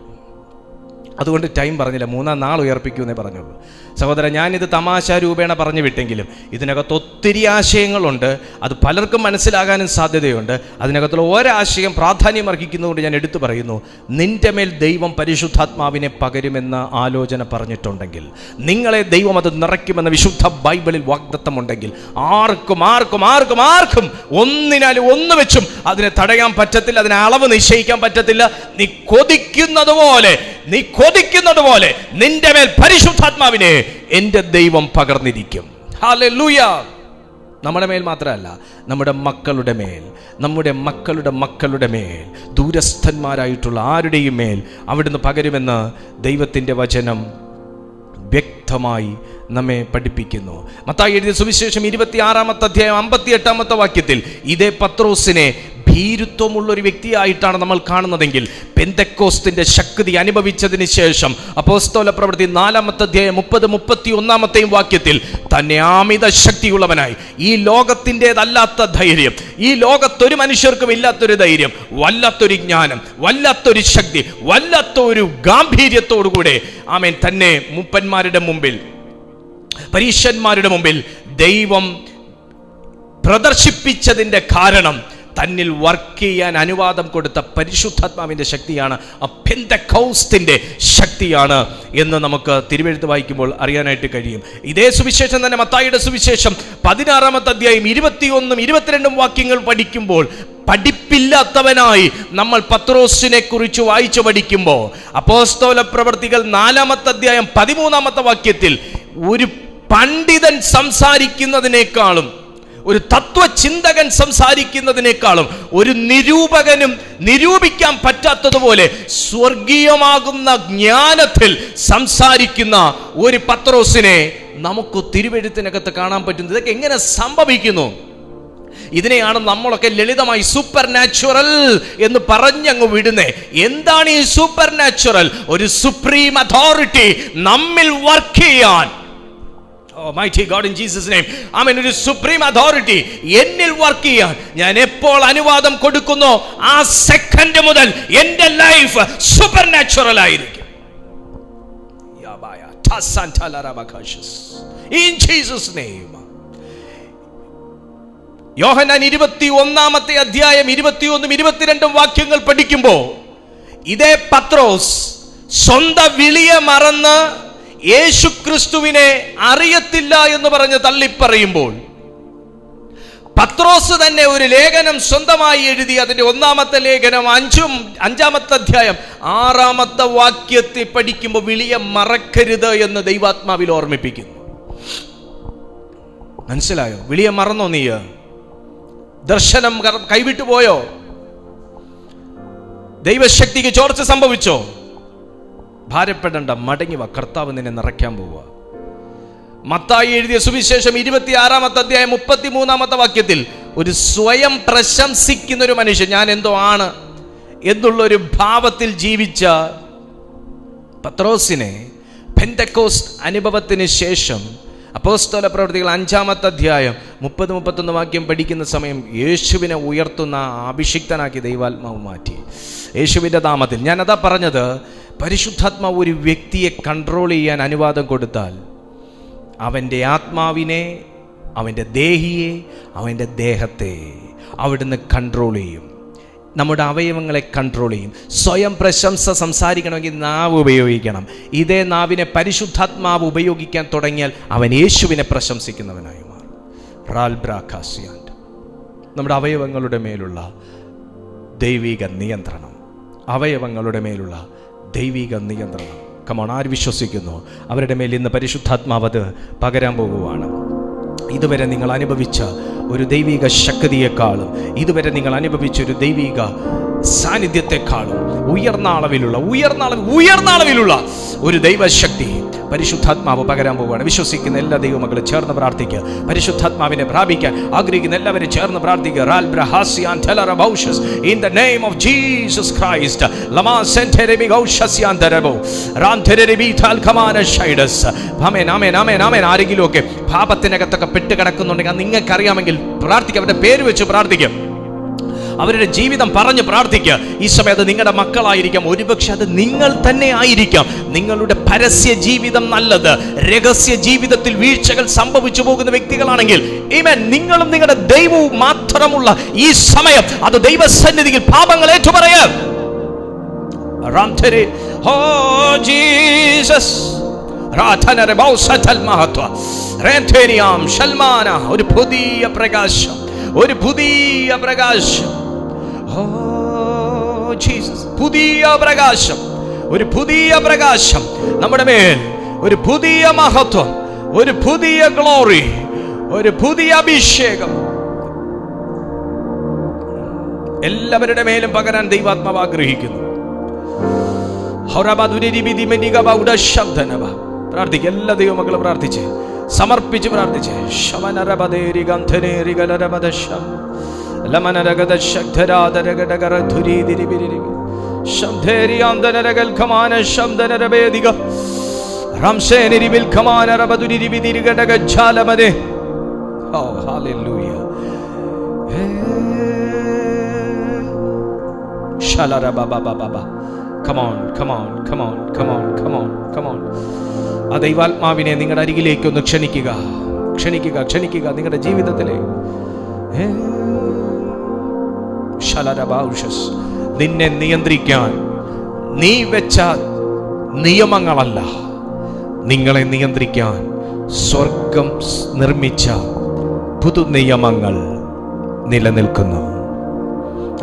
അതുകൊണ്ട് ടൈം പറഞ്ഞില്ല, 3-ാം നാൾ ഉയർപ്പിക്കുമെന്നേ പറഞ്ഞുള്ളൂ. സഹോദരൻ, ഞാനിത് തമാശ രൂപേണ പറഞ്ഞു വിട്ടെങ്കിലും ഇതിനകത്ത് ഒത്തിരി ആശയങ്ങളുണ്ട്. അത് പലർക്കും മനസ്സിലാകാനും സാധ്യതയുണ്ട്. അതിനകത്തുള്ള ഒരാശയം പ്രാധാന്യം അർഹിക്കുന്നതുകൊണ്ട് ഞാൻ എടുത്തു പറയുന്നു. നിന്റെ മേൽ ദൈവം പരിശുദ്ധാത്മാവിനെ പകരുമെന്ന ആലോചന പറഞ്ഞിട്ടുണ്ടെങ്കിൽ, നിങ്ങളെ ദൈവം അത് നിറയ്ക്കുമെന്ന വിശുദ്ധ ബൈബിളിൽ വാഗ്ദത്തമുണ്ടെങ്കിൽ, ആർക്കും ആർക്കും ആർക്കും ആർക്കും ഒന്നിനാലും ഒന്ന് വെച്ചും അതിനെ തടയാൻ പറ്റത്തില്ല, അതിനെ അളവ് നിശ്ചയിക്കാൻ പറ്റത്തില്ല. നീ കൊതിക്കുന്നത് പോലെ നിന്റെ മേൽ പരിശുദ്ധാത്മാവിനെ എൻ്റെ ദൈവം പകർന്നിരിക്കും. ഹല്ലേലൂയ. നമ്മുടെ മേൽ മാത്രമല്ല, നമ്മുടെ മക്കളുടെ മേൽ, നമ്മുടെ മക്കളുടെ മക്കളുടെ മേൽ, ദൂരസ്ഥന്മാരായിട്ടുള്ള ആരുടെയും മേൽ അവിടുന്ന് പകരുമെന്ന് ദൈവത്തിൻ്റെ വചനം വ്യക്തമായി നമ്മെ പഠിപ്പിക്കുന്നു. മത്തായി എഴുതിയ സുവിശേഷം 26-ാമത്തെ അധ്യായം 58-ാമത്തെ വാക്യത്തിൽ ഇതേ പത്രോസിനെ ഭീരുത്വമുള്ള ഒരു വ്യക്തിയായിട്ടാണ് നമ്മൾ കാണുന്നതെങ്കിൽ, പെന്തക്കോസ്തിന്റെ ശക്തി അനുഭവിച്ചതിന് ശേഷം അപ്പോസ്തല പ്രവൃത്തി 4-ാമത്തെ അധ്യായം 30-31 വാക്യത്തിൽ തന്നെ അമിത ശക്തിയുള്ളവനായി, ഈ ലോകത്തിൻ്റെതല്ലാത്ത ധൈര്യം, ഈ ലോകത്തൊരു മനുഷ്യർക്കും ഇല്ലാത്തൊരു ധൈര്യം, വല്ലാത്തൊരു ജ്ഞാനം, വല്ലാത്തൊരു ശക്തി, വല്ലാത്തൊരു ഗാംഭീര്യത്തോടുകൂടെ ആമേൻ തന്നെ മൂപ്പന്മാരുടെ മുമ്പിൽ, പരീശന്മാരുടെ മുമ്പിൽ ദൈവം പ്രദർശിപ്പിച്ചതിൻ്റെ കാരണം തന്നിൽ വർക്ക് ചെയ്യാൻ അനുവാദം കൊടുത്ത പരിശുദ്ധാത്മാവിൻ്റെ ശക്തിയാണ്, പെന്തക്കോസ്തിൻ്റെ ശക്തിയാണ് എന്ന് നമുക്ക് തിരുവെഴുത്ത് വായിക്കുമ്പോൾ അറിയാനായിട്ട് കഴിയും. ഇതേ സുവിശേഷം തന്നെ മത്തായിയുടെ സുവിശേഷം 16-ാമത്തെ അധ്യായം 21-22 വാക്യങ്ങൾ പഠിക്കുമ്പോൾ, പഠിപ്പില്ലാത്തവനായി നമ്മൾ പത്രോസിനെ കുറിച്ച് വായിച്ചു പഠിക്കുമ്പോൾ, അപ്പോസ്തല പ്രവർത്തികൾ 4-ാമത്തെ അധ്യായം 13-ാമത്തെ വാക്യത്തിൽ ഒരു പണ്ഡിതൻ സംസാരിക്കുന്നതിനേക്കാളും, ഒരു തത്വചിന്തകൻ സംസാരിക്കുന്നതിനേക്കാളും, ഒരു നിരൂപകനും നിരൂപിക്കാൻ പറ്റാത്തതുപോലെ സ്വർഗീയമാകുന്ന ജ്ഞാനത്തിൽ സംസാരിക്കുന്ന ഒരു പത്രോസിനെ നമുക്ക് തിരുവെഴുത്തിനകത്ത് കാണാൻ പറ്റുന്നു. ഇതൊക്കെ എങ്ങനെ സംഭവിക്കുന്നു? ഇതിനെയാണ് നമ്മളൊക്കെ ലളിതമായി സൂപ്പർ നാച്ചുറൽ എന്ന് പറഞ്ഞങ്ങ് വിടുന്നേ. എന്താണ് ഈ സൂപ്പർ നാച്ചുറൽ? ഒരു സുപ്രീം അതോറിറ്റി നമ്മിൽ വർക്ക് ചെയ്യാൻ, Oh mighty God in Jesus name. ആമേൻ. ഒരു സുപ്രീം അതോറിറ്റി എന്നിൽ വർക്ക് ചെയ്യാൻ ഞാൻ എപ്പോൾ അനുവാദം കൊടുക്കുന്നോ ആ സെക്കൻഡ് മുതൽ എൻ്റെ ലൈഫ് സൂപ്പർ നാച്ചുറൽ ആയിരിക്കും. In Jesus name. യോഹന്നാൻ 21-ാമത്തെ അധ്യായം 21-22 വാക്യങ്ങൾ പഠിക്കുമ്പോൾ ഇതേ പത്രോസ് സ്വന്തം വിളിയെ മറന്ന് യേശു ക്രിസ്തുവിനെ അറിയത്തില്ല എന്ന് പറഞ്ഞ് തള്ളിപ്പറയുമ്പോൾ, പത്രോസ് തന്നെ ഒരു ലേഖനം സ്വന്തമായി എഴുതി. അതിന്റെ 1-ാമത്തെ ലേഖനം 5-ാമത്തെ അധ്യായം 6-ാമത്തെ വാക്യത്തിൽ പഠിക്കുമ്പോൾ വിളിയെ മറക്കരുത് എന്ന് ദൈവാത്മാവിൽ ഓർമ്മിപ്പിക്കുന്നു. മനസ്സിലായോ? വിളിയെ മറന്നോ? നീ ദർശനം കൈവിട്ടു പോയോ? ദൈവശക്തിക്ക് ചോർച്ച സംഭവിച്ചോ? ഭാരപ്പെടേണ്ട, മടങ്ങി വാ. കർത്താവ് നിന്നെ നിറയ്ക്കാൻ പോവുക. മത്തായി എഴുതിയ സുവിശേഷം 26-ാമത്തെ അധ്യായം 33-ാമത്തെ വാക്യത്തിൽ ഒരു സ്വയം പ്രശംസിക്കുന്ന ഒരു മനുഷ്യൻ, ഞാൻ എന്തോ ആണ് എന്നുള്ളൊരു ഭാവത്തിൽ ജീവിച്ച പത്രോസിനെ പെന്തക്കോസ്റ്റ് അനുഭവത്തിന് ശേഷം അപ്പോസ്തല പ്രവൃത്തികൾ 5-ാമത്തെ അധ്യായം 30-31 വാക്യം പഠിക്കുന്ന സമയം യേശുവിനെ ഉയർത്തുന്ന അഭിഷിക്തനാക്കി ദൈവാത്മാവ് മാറ്റി. യേശുവിൻ്റെ നാമത്തിൽ. ഞാനതാ പറഞ്ഞത്, പരിശുദ്ധാത്മാവ് ഒരു വ്യക്തിയെ കൺട്രോൾ ചെയ്യാൻ അനുവാദം കൊടുത്താൽ അവൻ്റെ ആത്മാവിനെ, അവൻ്റെ ദേഹിയെ, അവൻ്റെ ദേഹത്തെ അവിടുന്ന് കൺട്രോൾ ചെയ്യും. നമ്മുടെ അവയവങ്ങളെ കൺട്രോൾ ചെയ്യും. സ്വയം പ്രശംസ സംസാരിക്കണമെങ്കിൽ നാവ് ഉപയോഗിക്കണം. ഇതേ നാവിനെ പരിശുദ്ധാത്മാവ് ഉപയോഗിക്കാൻ തുടങ്ങിയാൽ അവൻ യേശുവിനെ പ്രശംസിക്കുന്നവനായി മാറും. നമ്മുടെ അവയവങ്ങളുടെ മേലുള്ള ദൈവിക നിയന്ത്രണം, അവയവങ്ങളുടെ മേലുള്ള ദൈവിക നിയന്ത്രണം. കമോൺ, ആര് വിശ്വസിക്കുന്നു? അവരുടെ മേൽ ഇന്ന് പരിശുദ്ധാത്മാവ് അത് പകരാൻ പോകുവാണ്. ഇതുവരെ നിങ്ങൾ അനുഭവിച്ച ഒരു ദൈവിക ശക്തിയെക്കാളും, ഇതുവരെ നിങ്ങൾ അനുഭവിച്ച ഒരു ദൈവിക സാന്നിധ്യത്തെക്കാളും ഉയർന്ന അളവിലുള്ള ഒരു ദൈവശക്തി പരിശുദ്ധാത്മാവ് പകരാൻ പോവുകയാണ്. വിശ്വസിക്കുന്ന എല്ലാ ദൈവമക്കളും ചേർന്ന് പ്രാർത്ഥിക്കുക. പരിശുദ്ധാത്മാവിനെ പ്രാപിക്കാൻ ആഗ്രഹിക്കുന്ന എല്ലാവരും ചേർന്ന് പ്രാർത്ഥിക്കുക. In the name of Jesus Christ. ആരെങ്കിലുമൊക്കെ പാപത്തിനകത്തൊക്കെ പെട്ടുകിടക്കുന്നുണ്ടെങ്കിൽ നിങ്ങൾക്കറിയാമെങ്കിൽ പ്രാർത്ഥിക്കുക. അവരുടെ പേര് വെച്ച് പ്രാർത്ഥിക്കുക. അവരുടെ ജീവിതം പറഞ്ഞ് പ്രാർത്ഥിക്കുക. ഈ സമയത്ത് നിങ്ങളുടെ മക്കളായിരിക്കാം, ഒരുപക്ഷെ അത് നിങ്ങൾ തന്നെ ആയിരിക്കാം. നിങ്ങളുടെ പരസ്യ ജീവിതം നല്ലത്, രഹസ്യ ജീവിതത്തിൽ വീഴ്ചകൾ സംഭവിച്ചു പോകുന്ന വ്യക്തികളാണെങ്കിൽ നിങ്ങളും നിങ്ങളുടെ ദൈവവും മാത്രമുള്ള ഈ സമയം അത് ദൈവസന്നിധിയിൽ പാപങ്ങൾ ഏറ്റുപറയാം. ഒരു പുതിയ പ്രകാശം, ഒരു പുതിയ പ്രകാശം, പുതിയ പ്രകാശം, ഒരു പുതിയ പ്രകാശം നമ്മുടെ മേൽ, ഒരു പുതിയ മഹത്വം, ഒരു പുതിയ ഗ്ലോറി, ഒരു പുതിയ അഭിഷേകം എല്ലാവരുടെ മേലും പകരാൻ ദൈവാത്മാവ് ആഗ്രഹിക്കുന്നു. പ്രാർത്ഥിക്കുക. എല്ലാ ദൈവമക്കളും പ്രാർത്ഥിച്ച് സമർപ്പിച്ച് പ്രാർത്ഥിച്ച് ആ ദൈവാത്മാവിനെ നിങ്ങളുടെ അരികിലേക്ക് ഒന്ന് ക്ഷണിക്കുക. നിങ്ങളുടെ ജീവിതത്തിലേക്ക്. നിന്നെ നിയന്ത്രിക്കാൻ നീ വെച്ച നിയമങ്ങളല്ല, നിങ്ങളെ നിയന്ത്രിക്കാൻ സ്വർഗം നിർമ്മിച്ച പുതു നിയമങ്ങൾ നിലനിൽക്കുന്നു.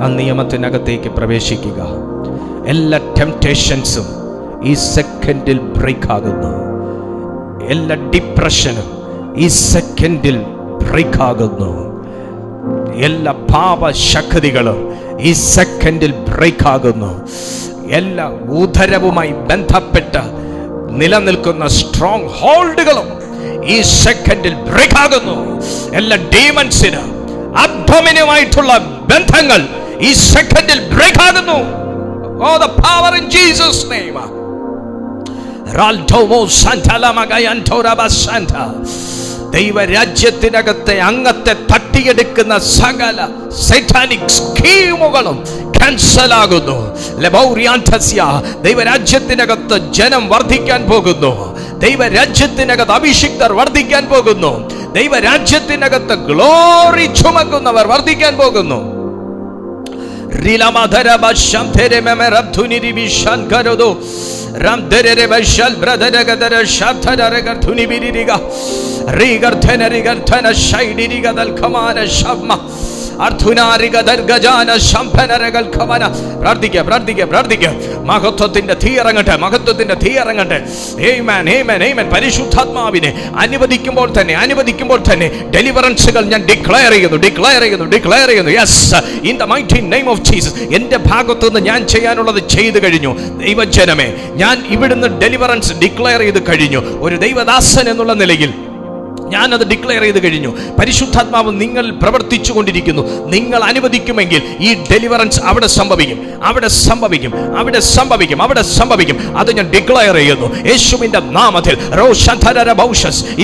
ആ നിയമത്തിനകത്തേക്ക് പ്രവേശിക്കുക. എല്ലാ ടെംപ്റ്റേഷൻസും ഈ സെക്കൻഡിൽ ബ്രേക്ക് ആകുന്നു. എല്ലാ ഡിപ്രഷനും ഈ സെക്കൻഡിൽ ബ്രേക്ക് ആകുന്നു. എല്ലാ പാപശക്തികളും ഈ സെക്കൻഡിൽ ബ്രേക്ക് ആകുന്നു. എല്ലാ ഉദരവുമായി ബന്ധപ്പെട്ട് നിലനിൽക്കുന്ന സ്ട്രോങ് ഹോൾഡുകളും ഈ സെക്കൻഡിൽ ബ്രേക്ക് ആകുന്നു. എല്ലാ ഡീമൺസിന് അബ്ഡോമിനുമായിട്ടുള്ള ബന്ധങ്ങൾ ഈ സെക്കൻഡിൽ ബ്രേക്ക് ആകുന്നു. Oh, the power in Jesus' name. ദൈവരാജ്യത്തിനകത്തെ അംഗത്തെ തട്ടിയെടുക്കുന്ന സകല സൈറ്റാനിക് സ്കീമുകളും ക്യാൻസൽ ആകുന്നു. ദൈവരാജ്യത്തിനകത്ത് ജനം വർദ്ധിക്കാൻ പോകുന്നു. ദൈവരാജ്യത്തിനകത്ത് അഭിഷിക്തർ വർദ്ധിക്കാൻ പോകുന്നു. ദൈവരാജ്യത്തിനകത്ത് ഗ്ലോറി ചുമക്കുന്നവർ വർദ്ധിക്കാൻ പോകുന്നു. മഹത്വത്തിന്റെ തീ ഇറങ്ങട്ടെ. പരിശുദ്ധാത്മാവിനെ അനുവദിക്കുമ്പോൾ തന്നെ ഡെലിവറൻസുകൾ ഞാൻ ഡിക്ലെയർ ചെയ്യുന്നു. Yes, in the mighty name of Jesus. എന്റെ ഭാഗത്തു നിന്ന് ഞാൻ ചെയ്യാനുള്ളത് ചെയ്തു കഴിഞ്ഞു. ദൈവജനമേ, ഞാൻ ഇവിടുന്ന് ഡെലിവറൻസ് ഡിക്ലെയർ ചെയ്ത് കഴിഞ്ഞു. ഒരു ദൈവദാസൻ എന്നുള്ള നിലയിൽ ഞാനത് ഡിക്ലെയർ ചെയ്ത് കഴിഞ്ഞു. പരിശുദ്ധാത്മാവ് നിങ്ങൾ പ്രവർത്തിച്ചു കൊണ്ടിരിക്കുന്നു. നിങ്ങൾ അനുവദിക്കുമെങ്കിൽ ഈ ഡെലിവറൻസ് അവിടെ സംഭവിക്കും, അവിടെ സംഭവിക്കും, അവിടെ സംഭവിക്കും, അവിടെ സംഭവിക്കും. അത് ഞാൻ ഡിക്ലെയർ ചെയ്യുന്നു യേശുവിന്റെ നാമത്തിൽ.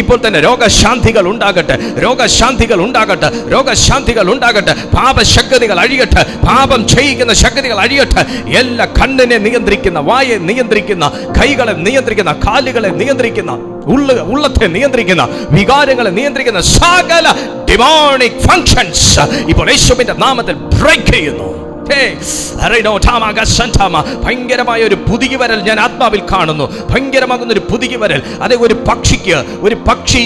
ഇപ്പോൾ തന്നെ രോഗശാന്തികൾ ഉണ്ടാകട്ടെ, രോഗശാന്തികൾ ഉണ്ടാകട്ടെ, രോഗശാന്തികൾ ഉണ്ടാകട്ടെ. പാപശക്തികൾ അഴിയട്ടെ, പാപം ചെയ്യിക്കുന്ന ശക്തികൾ അഴിയട്ടെ. എല്ലാ കണ്ണിനെ നിയന്ത്രിക്കുന്ന, വായെ നിയന്ത്രിക്കുന്ന, കൈകളെ നിയന്ത്രിക്കുന്ന, കാലുകളെ നിയന്ത്രിക്കുന്ന, ഉള്ളത്തെ നിയന്ത്രിക്കുന്ന, വികാരങ്ങളെ നിയന്ത്രിക്കുന്ന സകല ഡിമോണിക് ഫങ്ഷൻസ് ഇപ്പോൾ യേശുവിന്റെ നാമത്തിൽ ബ്രേക്ക് ചെയ്യുന്നു. ഭയങ്കരമായ ഒരു പുതുകിവരൽ ഞാൻ ആത്മാവിൽ കാണുന്നു. ഭയങ്കരമാകുന്ന ഒരു പുതുകിവരൽ. അതെ, ഒരു പക്ഷി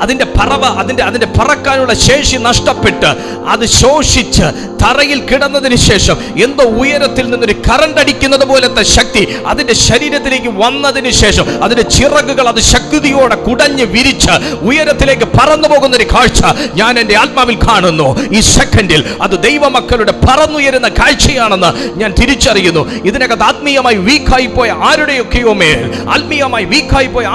അതിന്റെ പറവ, അതിന്റെ പറക്കാനുള്ള ശേഷി നഷ്ടപ്പെട്ട് അത് ശോഷിച്ച് തറയിൽ കിടന്നതിന് ശേഷം എന്തോ ഉയരത്തിൽ നിന്നൊരു കറണ്ട് അടിക്കുന്നത് പോലത്തെ ശക്തി അതിന്റെ ശരീരത്തിലേക്ക് വന്നതിന് ശേഷം അതിന്റെ ചിറകുകൾ അത് ശക്തിയോടെ കുടഞ്ഞ് വിരിച്ച് ഉയരത്തിലേക്ക് പറന്നു പോകുന്ന ഒരു കാഴ്ച ഞാൻ എൻ്റെ ആത്മാവിൽ കാണുന്നു. ഈ സെക്കൻഡിൽ അത് ദൈവമക്കളുടെ പറന്നുയരുന്ന കാഴ്ചയാണെന്ന് ഞാൻ തിരിച്ചറിയുന്നു. ഇതിനകത്ത് ആത്മീയമായി വീക്കായി പോയ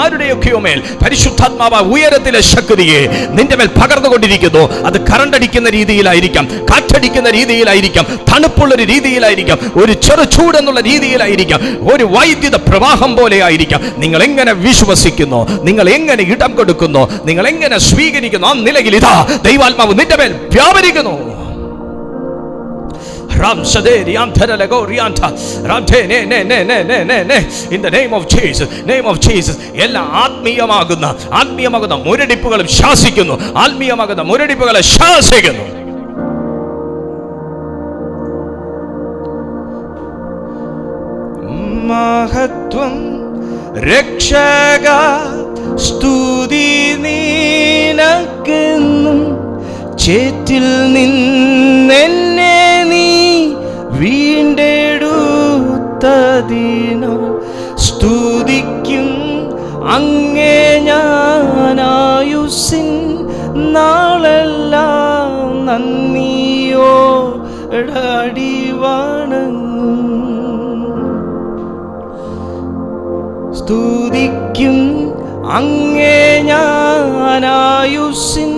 ആരുടെയൊക്കെയോ മേൽ പരിശുദ്ധാത്മാവ് ഉയരത്തിലെ ശക്തിയെ നിന്റെ മേൽ പകർന്നുകൊണ്ടിരിക്കുന്നു. അത് കറണ്ടടിക്കുന്ന രീതിയിലായിരിക്കാം, കാറ്റടിക്കുന്ന രീതിയിലായിരിക്കാം, തണുപ്പുള്ളൊരു രീതിയിലായിരിക്കാം, ഒരു ചെറു ചൂടെന്നുള്ള രീതിയിലായിരിക്കാം, ഒരു വൈദ്യുത പ്രവാഹം പോലെ ആയിരിക്കാം. നിങ്ങൾ എങ്ങനെ വിശ്വസിക്കുന്നു, നിങ്ങൾ എങ്ങനെ ഇടം കൊടുക്കുന്നു, നിങ്ങൾ എങ്ങനെ സ്വീകരിക്കുന്നു, ആ നിലയിൽ ഇതാ ദൈവാത്മാവ് നിന്റെ മേൽ വ്യാപരിക്കുന്നു. In the name of Jesus, എല്ലാ ആത്മീയമാകുന്ന മുരടിപ്പുകളും ശാസിക്കുന്നു. ആത്മീയമാകുന്ന മുരടിപ്പുകളെ ശാസിക്കുന്നു. മഹത്വം രക്ഷക സ്തുതി നിനക്കെന്നും ചേറ്റിൽ നിന്നെന്നെ നീ വീണ്ടെടുത്തതിനാൽ സ്തുതിക്കും അങ്ങേ ഞാനായുസ്സിൻ നാളെല്ലാം നന്ദിയോടടി വണങ്ങും. സ്തുതിക്കും അങ്ങേ ഞാനായുസ്സിൻ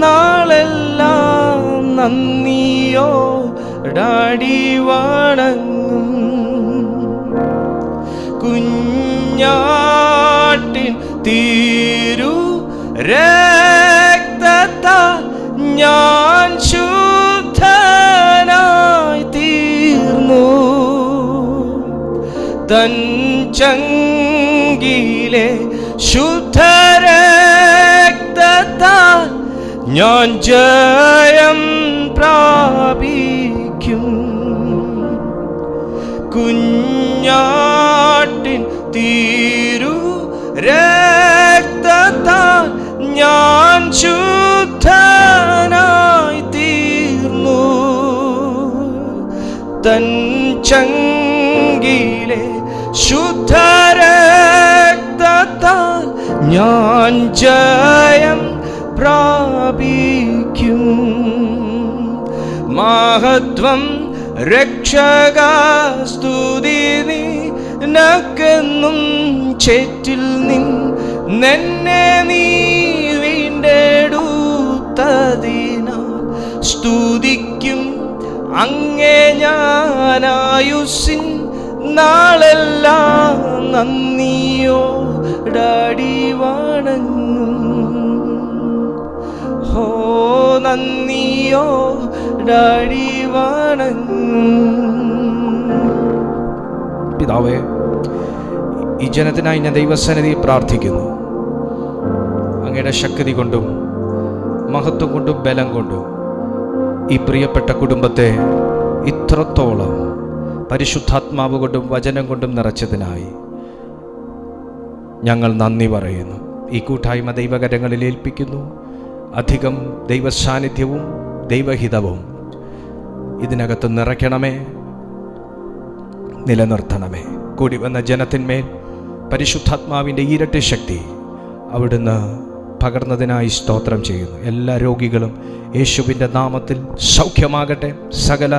നാളെല്ലാം നന്ദിയോടടി വണങ്ങും. കുഞ്ഞാട്ടിൻ തിരു രക്തത്താൽ ഞാൻ ശുദ്ധനായി തീർന്നു. തൻ ചങ്കിലെ ശുദ്ധരക്തത്താൽ ഞാൻ ജയം പ്രാപിക്കും. കുഞ്ഞാട്ടിൻ തിരു രക്തത്താൽ ഞാൻ ശുദ്ധനായി തീർന്നു. തൻ ചങ്കിലെ ശുദ്ധരക്തത്താൽ ഞാൻ ജയം പ്രാപിക്കും. മഹത്വം രക്ഷക സ്തുതി നിനക്കെന്നും ചേറ്റിൽ നിന്നെ നീ വീണ്ടെടുത്തതിനാൽ സ്തുതിക്കും അങ്ങേ ഞാനായുസ്സിൻ നാളെല്ലാം നന്ദിയോടടി വണങ്ങും. ഹോ നന്ദിയോടടി വണങ്ങും. പിതാവേ, ഈ ജനത്തിനായി ഞാൻ ദൈവസന്നിധിയിൽ പ്രാർത്ഥിക്കുന്നു. അങ്ങയുടെ ശക്തി കൊണ്ടും മഹത്വം കൊണ്ടും ബലം കൊണ്ടും ഈ പ്രിയപ്പെട്ട കുടുംബത്തെ ഇത്രത്തോളം പരിശുദ്ധാത്മാവ് കൊണ്ടും വചനം കൊണ്ടും നിറച്ചതിനായി ഞങ്ങൾ നന്ദി പറയുന്നു. ഈ കൂട്ടായ്മ ദൈവകരങ്ങളിൽ ഏൽപ്പിക്കുന്നു. അധികം ദൈവസാന്നിധ്യവും ദൈവഹിതവും ഇതിനകത്ത് നിറയ്ക്കണമേ, നിലനിർത്തണമേ. കൂടി വന്ന ജനത്തിന്മേൽ പരിശുദ്ധാത്മാവിൻ്റെ ഇരട്ടി ശക്തി അവിടുന്ന് പകർന്നതിനായി സ്തോത്രം ചെയ്യുന്നു. എല്ലാ രോഗികളും യേശുവിൻ്റെ നാമത്തിൽ സൗഖ്യമാകട്ടെ. സകല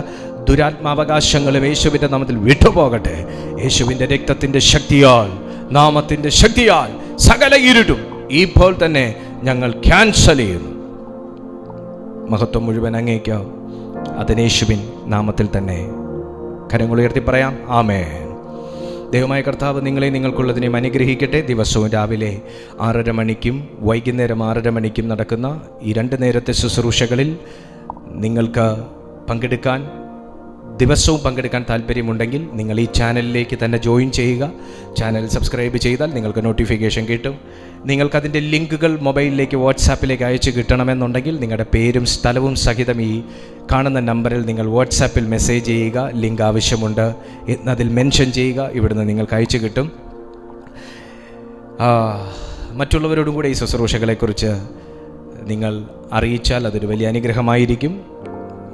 ദുരാത്മാവകാശങ്ങളും യേശുവിൻ്റെ നാമത്തിൽ വിട്ടുപോകട്ടെ. യേശുവിൻ്റെ രക്തത്തിൻ്റെ ശക്തിയാൽ, നാമത്തിൻ്റെ ശക്തിയാൽ സകല ഇരുട്ടും ഇപ്പോൾ തന്നെ ഞങ്ങൾ ക്യാൻസൽ ചെയ്യുന്നു. മഹത്വം മുഴുവൻ അങ്ങേയ്ക്കാം. അതിനേശുവിൻ നാമത്തിൽ തന്നെ. കരങ്ങളുയർത്തി പറയാം ആമേൻ. ദൈവമായ കർത്താവ് നിങ്ങളെ നിങ്ങൾക്കുള്ളതിനെയും അനുഗ്രഹിക്കട്ടെ. ദിവസവും രാവിലെ 6:30 മണിക്കും വൈകുന്നേരം 6:30 മണിക്കും നടക്കുന്ന ഈ 2 നേരത്തെ ശുശ്രൂഷകളിൽ നിങ്ങൾക്ക് ദിവസവും പങ്കെടുക്കാൻ താല്പര്യമുണ്ടെങ്കിൽ നിങ്ങൾ ഈ ചാനലിലേക്ക് തന്നെ ജോയിൻ ചെയ്യുക. ചാനൽ സബ്സ്ക്രൈബ് ചെയ്താൽ നിങ്ങൾക്ക് നോട്ടിഫിക്കേഷൻ കിട്ടും. നിങ്ങൾക്കതിൻ്റെ ലിങ്കുകൾ മൊബൈലിലേക്ക് വാട്സാപ്പിലേക്ക് അയച്ചു കിട്ടണമെന്നുണ്ടെങ്കിൽ നിങ്ങളുടെ പേരും സ്ഥലവും സഹിതം ഈ കാണുന്ന നമ്പറിൽ നിങ്ങൾ വാട്സാപ്പിൽ മെസ്സേജ് ചെയ്യുക. ലിങ്ക് ആവശ്യമുണ്ട് എന്നതിൽ മെൻഷൻ ചെയ്യുക. ഇവിടുന്ന് നിങ്ങൾക്ക് അയച്ചു കിട്ടും. മറ്റുള്ളവരോടും കൂടെ ഈ ശുശ്രൂഷകളെക്കുറിച്ച് നിങ്ങൾ അറിയിച്ചാൽ അതൊരു വലിയ അനുഗ്രഹമായിരിക്കും.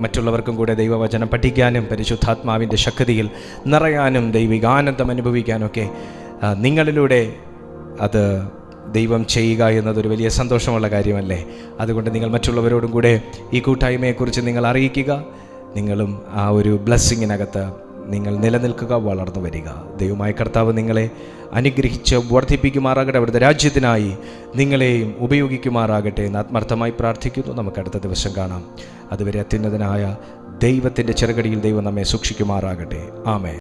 മറ്റുള്ളവർക്കും കൂടെ ദൈവവചനം പഠിക്കാനും പരിശുദ്ധാത്മാവിൻ്റെ ശക്തിയിൽ നിറയാനും ദൈവികാനന്ദം അനുഭവിക്കാനൊക്കെ നിങ്ങളിലൂടെ അത് ദൈവം ചെയ്യുക എന്നതൊരു വലിയ സന്തോഷമുള്ള കാര്യമല്ലേ? അതുകൊണ്ട് നിങ്ങൾ മറ്റുള്ളവരോടും കൂടെ ഈ കൂട്ടായ്മയെക്കുറിച്ച് നിങ്ങൾ അറിയിക്കുക. നിങ്ങളും ആ ഒരു ബ്ലെസ്സിങ്ങിനകത്ത് നിങ്ങൾ നിലനിൽക്കുക, വളർന്നു വരിക. ദൈവമായ കർത്താവ് നിങ്ങളെ അനുഗ്രഹിച്ച് വർദ്ധിപ്പിക്കുമാറാകട്ടെ. അവിടുത്തെ രാജ്യത്തിനായി നിങ്ങളെയും ഉപയോഗിക്കുമാറാകട്ടെ എന്ന് ആത്മാർത്ഥമായി പ്രാർത്ഥിക്കുന്നു. നമുക്ക് അടുത്ത ദിവസം കാണാം. അതുവരെ അത്യുന്നതനായ ദൈവത്തിൻ്റെ ചെറുകടിയിൽ ദൈവം നമ്മെ സൂക്ഷിക്കുമാറാകട്ടെ. ആമേൻ.